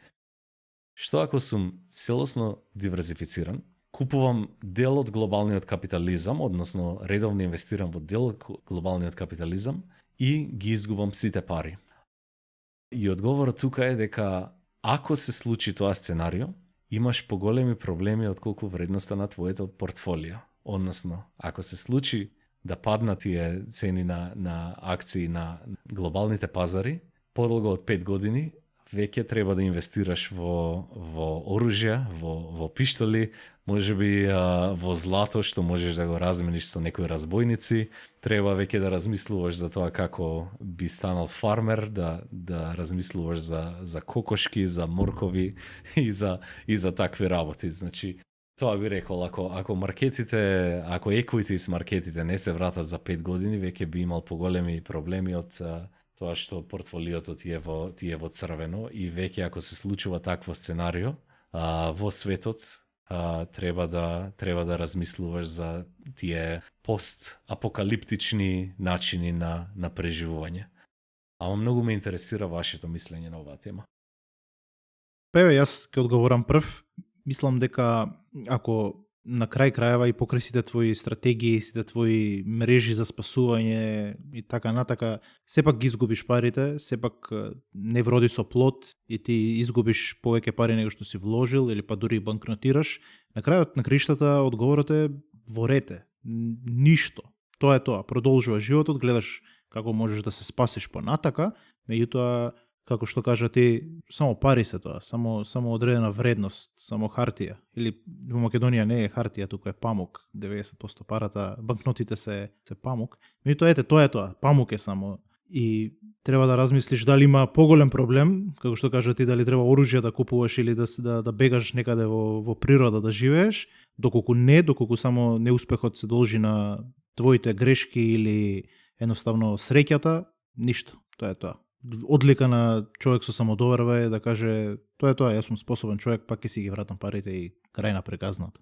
[SPEAKER 3] Што ако сум целосно диверсифициран, купувам дел од глобалниот капитализам, односно редовно инвестирам во дел од глобалниот капитализам и ги изгубам сите пари? И одговорот тука е дека ако се случи тоа сценарио, имаш поголеми проблеми отколку вредноста на твоето портфолио. Односно, ако се случи да паднат тие цени на акции на глобалните пазари, подолго од 5 години, веќе треба да инвестираш во оружја, во пиштоли, можеби во злато што можеш да го размениш со некои разбойници. Треба веќе да размислуваш за тоа како би станал фармер, да размислуваш за кокошки, за моркови и за такви работи. Значи, тоа би рекол, ако маркетите, ако equities маркетите не се вратат за 5 години, веќе би имал поголеми проблеми од тоа што портфолиото ти е во црвено, и веќе ако се случува такво сценарио во светот, треба да размислуваш за тие пост-апокалиптични начини на преживување. Ама многу ме интересира вашето мислење на оваа тема.
[SPEAKER 2] Еве, јас ќе одговорам прв. Мислам дека ако на крај крајава и покрај сите твои стратегии, сите твои мрежи за спасување и така натака, сепак ги изгубиш парите, сепак не вроди со плод и ти изгубиш повеќе пари него што си вложил или па дури банкротираш, на крајот на криштата одговорот е во рете. Ништо. Тоа е тоа. Продолжува животот, гледаш како можеш да се спасиш понатака, меѓутоа како што кажа ти, само пари се тоа, само одредена вредност, само хартија. Или во Македонија не е хартија, туку е памук, 90% парата, банкнотите се памук. Меѓутоа ете, тоа е тоа, памук е само. И треба да размислиш дали има поголем проблем, како што кажа ти, дали треба оружје да купуваш или да бегаш некаде во природа да живееш, доколку само неуспехот се должи на твоите грешки или едноставно среќата, ништо, тоа е тоа. Одлика на човек со самодоверба е да каже тоа е тоа, јас сум способен човек, пак ќе си ги вратам парите и крај на преказната.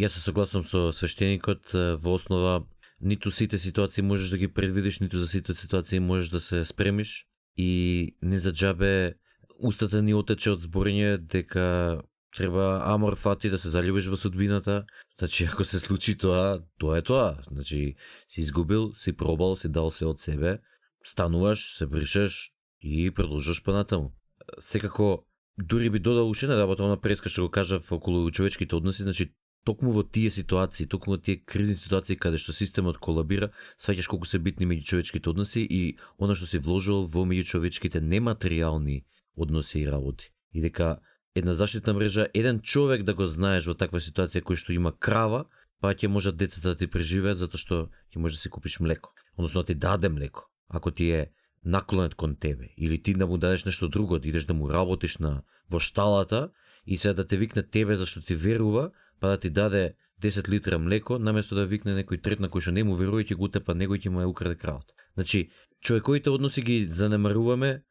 [SPEAKER 1] Јас се согласувам со свештеникот. Во основа ниту сите ситуации можеш да ги предвидиш, ниту за сите ситуации можеш да се спремиш, и не за џабе устата ни отече од зборење дека треба амор фати да се заљубиш во судбината. Значи, ако се случи тоа е тоа. Значи, си изгубил, си пробал, си дал се од себе, стануваш, се бришеш и продолжуваш понатаму. Секако, дури би додал уште една работа, она преска што го кажав околу човечките односи, значи токму во тие ситуации, токму во тие кризни ситуации каде што системот колабира, сваќаш колку се битни меѓучовечките односи и она што си вложил во меѓучовечките нематеријални односи и работи. И дека една заштитна мрежа, еден човек да го знаеш во таква ситуација кој што има крава, па ќе можат децата да ти преживеат затоа што ќе можеш да си купиш млеко, односно да ти даде млеко. Ако ти е наклонет кон тебе, или ти да му дадеш нешто друго, да идеш да му работиш во шталата и сега да те викне тебе зашто ти верува, па да ти даде 10 литра млеко, наместо да викне некој трет на кој што не му верува и ќе го утепа него и ќе му ја украде кравата. Значи, човековите односи ги занемаруваме,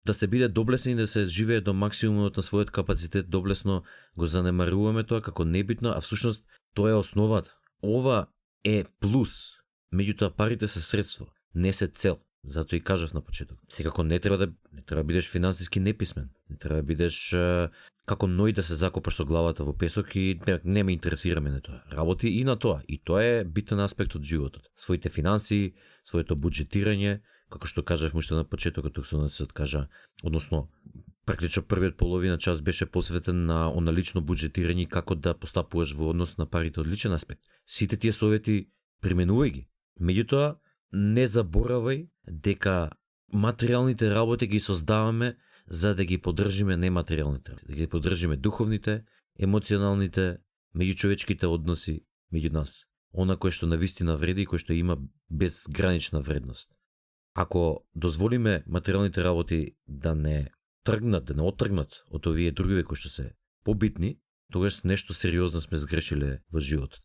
[SPEAKER 1] да се биде доблесен и да се живее до максимумот на својот капацитет доблесно, го занемаруваме тоа како небитно, а всушност тоа е основата. Ова е плюс, меѓутоа парите се средство, не се цел. Затоа и кажав на почеток. Секако не треба да бидеш финансиски неписмен. Не треба да бидеш како ној да се закопаш со главата во песок и не ме интересира мене тоа. Работи и на тоа. И тоа е битен аспект од животот. Своите финансии, своето буџетирање, како што кажав уште на почетокот, тук се кажа, односно Практично првиот половина час беше посветен на оналично буџетирање и како да постапуваш во однос на парите од личен аспект. Сите тие совети применувај ги. Меѓутоа, не заборавај дека материјалните работи ги создаваме за да ги поддржиме нематеријалните, да ги поддржиме духовните, емоционалните, меѓучовечките односи меѓу нас. Она кое што навистина вреди и кое што има безгранична вредност. Ако дозволиме материјалните работи да не тргнат, да не отргнат од овие другиве кои што се побитни, тогаш нешто сериозно сме сгрешиле во животот.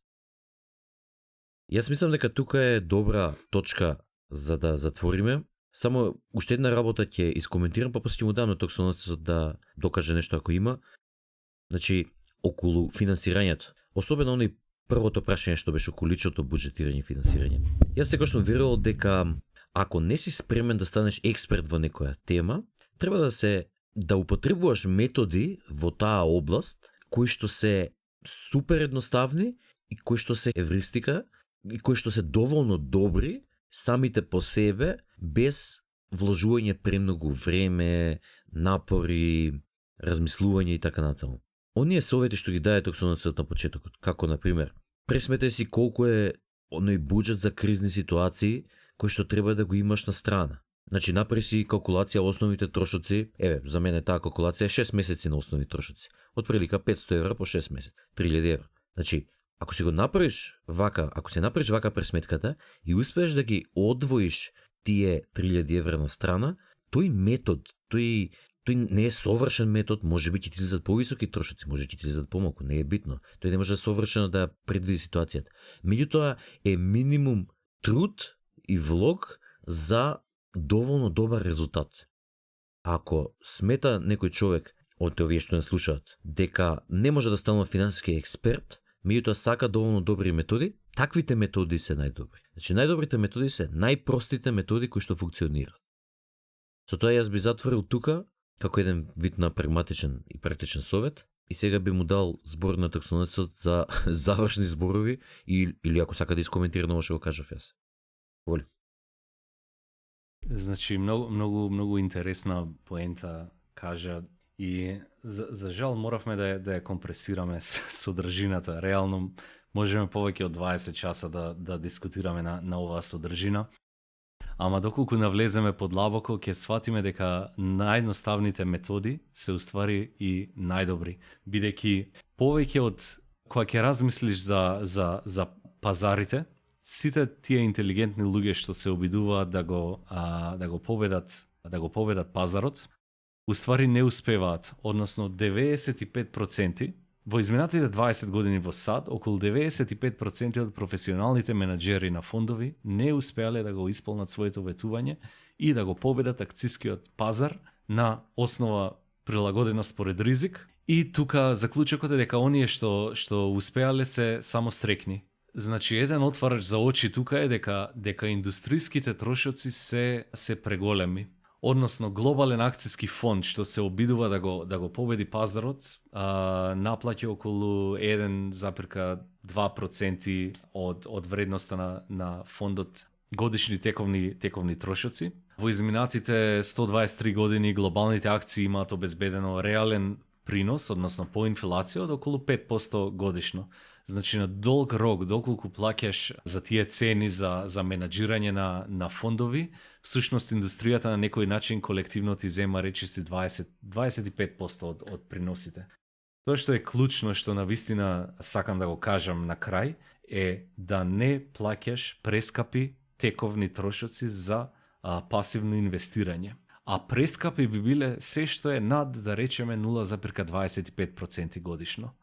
[SPEAKER 1] Јас мислам дека тука е добра точка за да затвориме. Само уште една работа ќе искоментирам, па после ќе му дам на токсоносецот да докаже нешто ако има. Значи, околу финансирањето. Особено оној првото прашање што беше околу личното буџетирање и финансирање. Јас секогаш сум верувал дека ако не си спремен да станеш експерт во некоја тема, треба да употребуваш методи во таа област кои што се супер едноставни и кои што се евристика и кои што се доволно добри самите по себе без вложување премногу време, напори, размислување и така натаму. Оние совети што ги даде токсоносецот на почетокот, како на пример, пресметај си колку е оној буџет за кризни ситуации кој што треба да го имаш на страна. Значи, направи си калкулација основните трошоци. За мене таа калкулација е 6 месеци на основни трошоци. Од прилика 500 евра по 6 месеци, 3000 евра. Значи, ако си го направиш вака, ако си направиш вака пресметката и успееш да ги одвоиш тие 3000 евра на страна, тој метод, тој не е совршен метод, може би ќе ти излезат повисоки трошоци, може ќе ти излезат помалку, не е битно. Тој не може да совршено да предвиди ситуацијата. Меѓутоа е минимум труд и влог за доволно добар резултат. Ако смета некој човек од овие што не слушаат дека не може да станува финансиски експерт, меѓутоа сака доволно добри методи, таквите методи се најдобри. Значи најдобрите методи се најпростите методи кои што функционираат. Со тоа јас би затворил тука како еден вид на прагматичен и практичен совет и сега би му дал збор на токсоносецот за завршни зборови или ако сака да искоментира, може го кажав јас. Воли.
[SPEAKER 3] Значи, многу интересна поента кажа и за жал моравме да ја компресираме содржината. Реално можеме повеќе од 20 часа да дискутираме на оваа содржина. Ама доколку навлеземе подлабоко, ќе сватиме дека наједноставните методи се уствари и најдобри, бидејќи повеќе од кога ќе размислиш за пазарите, сите тие интелигентни луѓе што се обидуваат да го победат пазарот, уствари не успеваат, односно 95%. Во изминатите 20 години во САД, околу 95% од професионалните менаџери на фондови не успеале да го исполнат своето ветување и да го победат акцискиот пазар на основа прилагодена според ризик. И тука заклучокот е дека оние што успеале се само срекни. Значи, еден отварач за очи тука е дека индустријските трошоци се преголеми. Односно, глобален акциски фонд што се обидува да го победи пазарот, наплаќа околу 1,2% од вредноста на фондот годишни тековни трошоци. Во изминатите 123 години глобалните акции имаат обезбедено реален принос, односно по инфлација од околу 5% годишно. Значи, на долг рок, доколку плаќаш за тие цени за менаџирање на фондови, всушност индустријата на некој начин колективно ти зема речиси 25% од приносите. Тоа што е клучно, што навистина сакам да го кажам на крај, е да не плаќаш прескапи тековни трошоци за пасивно инвестирање. А прескапи би биле се што е над, да речеме, 0,25% годишно.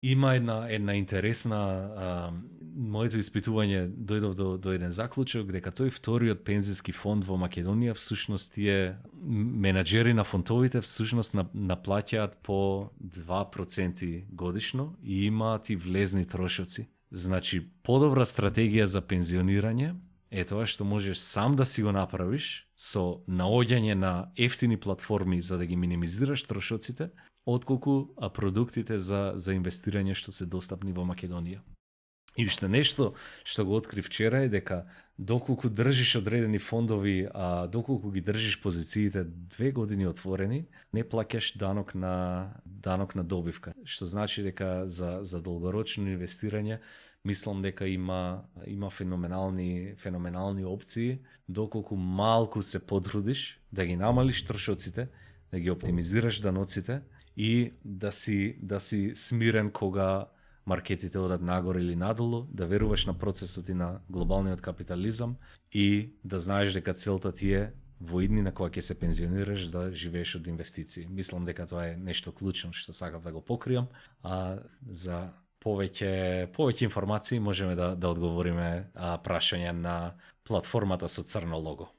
[SPEAKER 3] Има една интересна, моето испитување дојдов до еден заклучок, дека тој вториот пензиски фонд во Македонија всушност тие менаџери на фондовите всушност наплаќаат по 2% годишно и имаат и влезни трошоци. Значи, подобра стратегија за пензионирање е тоа што можеш сам да си го направиш со наоѓање на ефтини платформи за да ги минимизираш трошоците, отколку продуктите за инвестирање што се достапни во Македонија. И уште нешто што го открив вчера е дека доколку држиш одредени фондови, а доколку ги држиш позициите 2 години отворени, не плаќаш данок на добивка. Што значи дека за долгорочно инвестирање мислам дека има феноменални опции, доколку малку се потрудиш да ги намалиш трошоците, да ги оптимизираш даноците и да си смирен кога маркетите одат нагоре или надолу, да веруваш на процесот и на глобалниот капитализам и да знаеш дека целта ти е во иднина кога ќе се пензионираш да живееш од инвестиции. Мислам дека тоа е нешто клучно што сакав да го покријам, а за повеќе информации можеме да одговориме прашање на платформата со црно лого.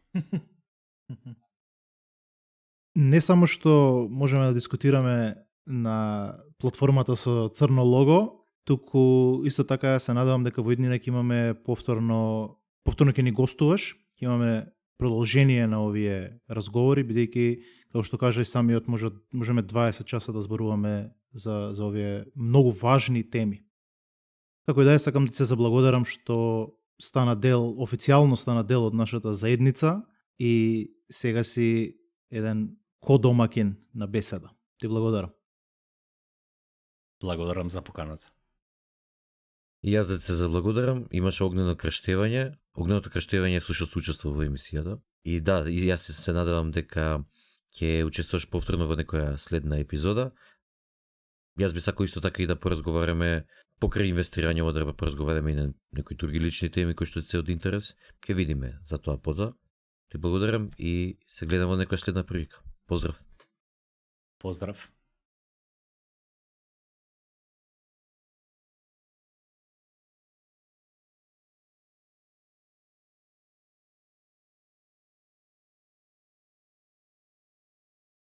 [SPEAKER 2] Не само што можеме да дискутираме на платформата со црно лого, туку исто така се надевам дека во иднина ќе имаме повторно ќе ни гостуваш, ќе имаме продолжение на овие разговори, бидејќи, како што кажа и самиот, можеме 20 часа да зборуваме за овие многу важни теми. Како и да е, сакам да се заблагодарам што официјално стана дел од нашата заедница и сега си еден кодомакин на беседа. Ти благодарам.
[SPEAKER 3] Благодарам за поканата.
[SPEAKER 1] И јас да се заблагодарам, имаше огнено крштевање. Огненото крштевање слушал се учествува во емисијата. И да, и јас се надевам дека ќе учествуваш повторно во некоја следна епизода. Јас би сакал исто така и да поразговараме покрај инвестирање, да поразговараме и на некои други лични теми кои што се од интерес. Ќе видиме за тоа потоа. Ти благодарам и се гледам во некоја следна прилика. Поздрав.
[SPEAKER 3] Поздрав.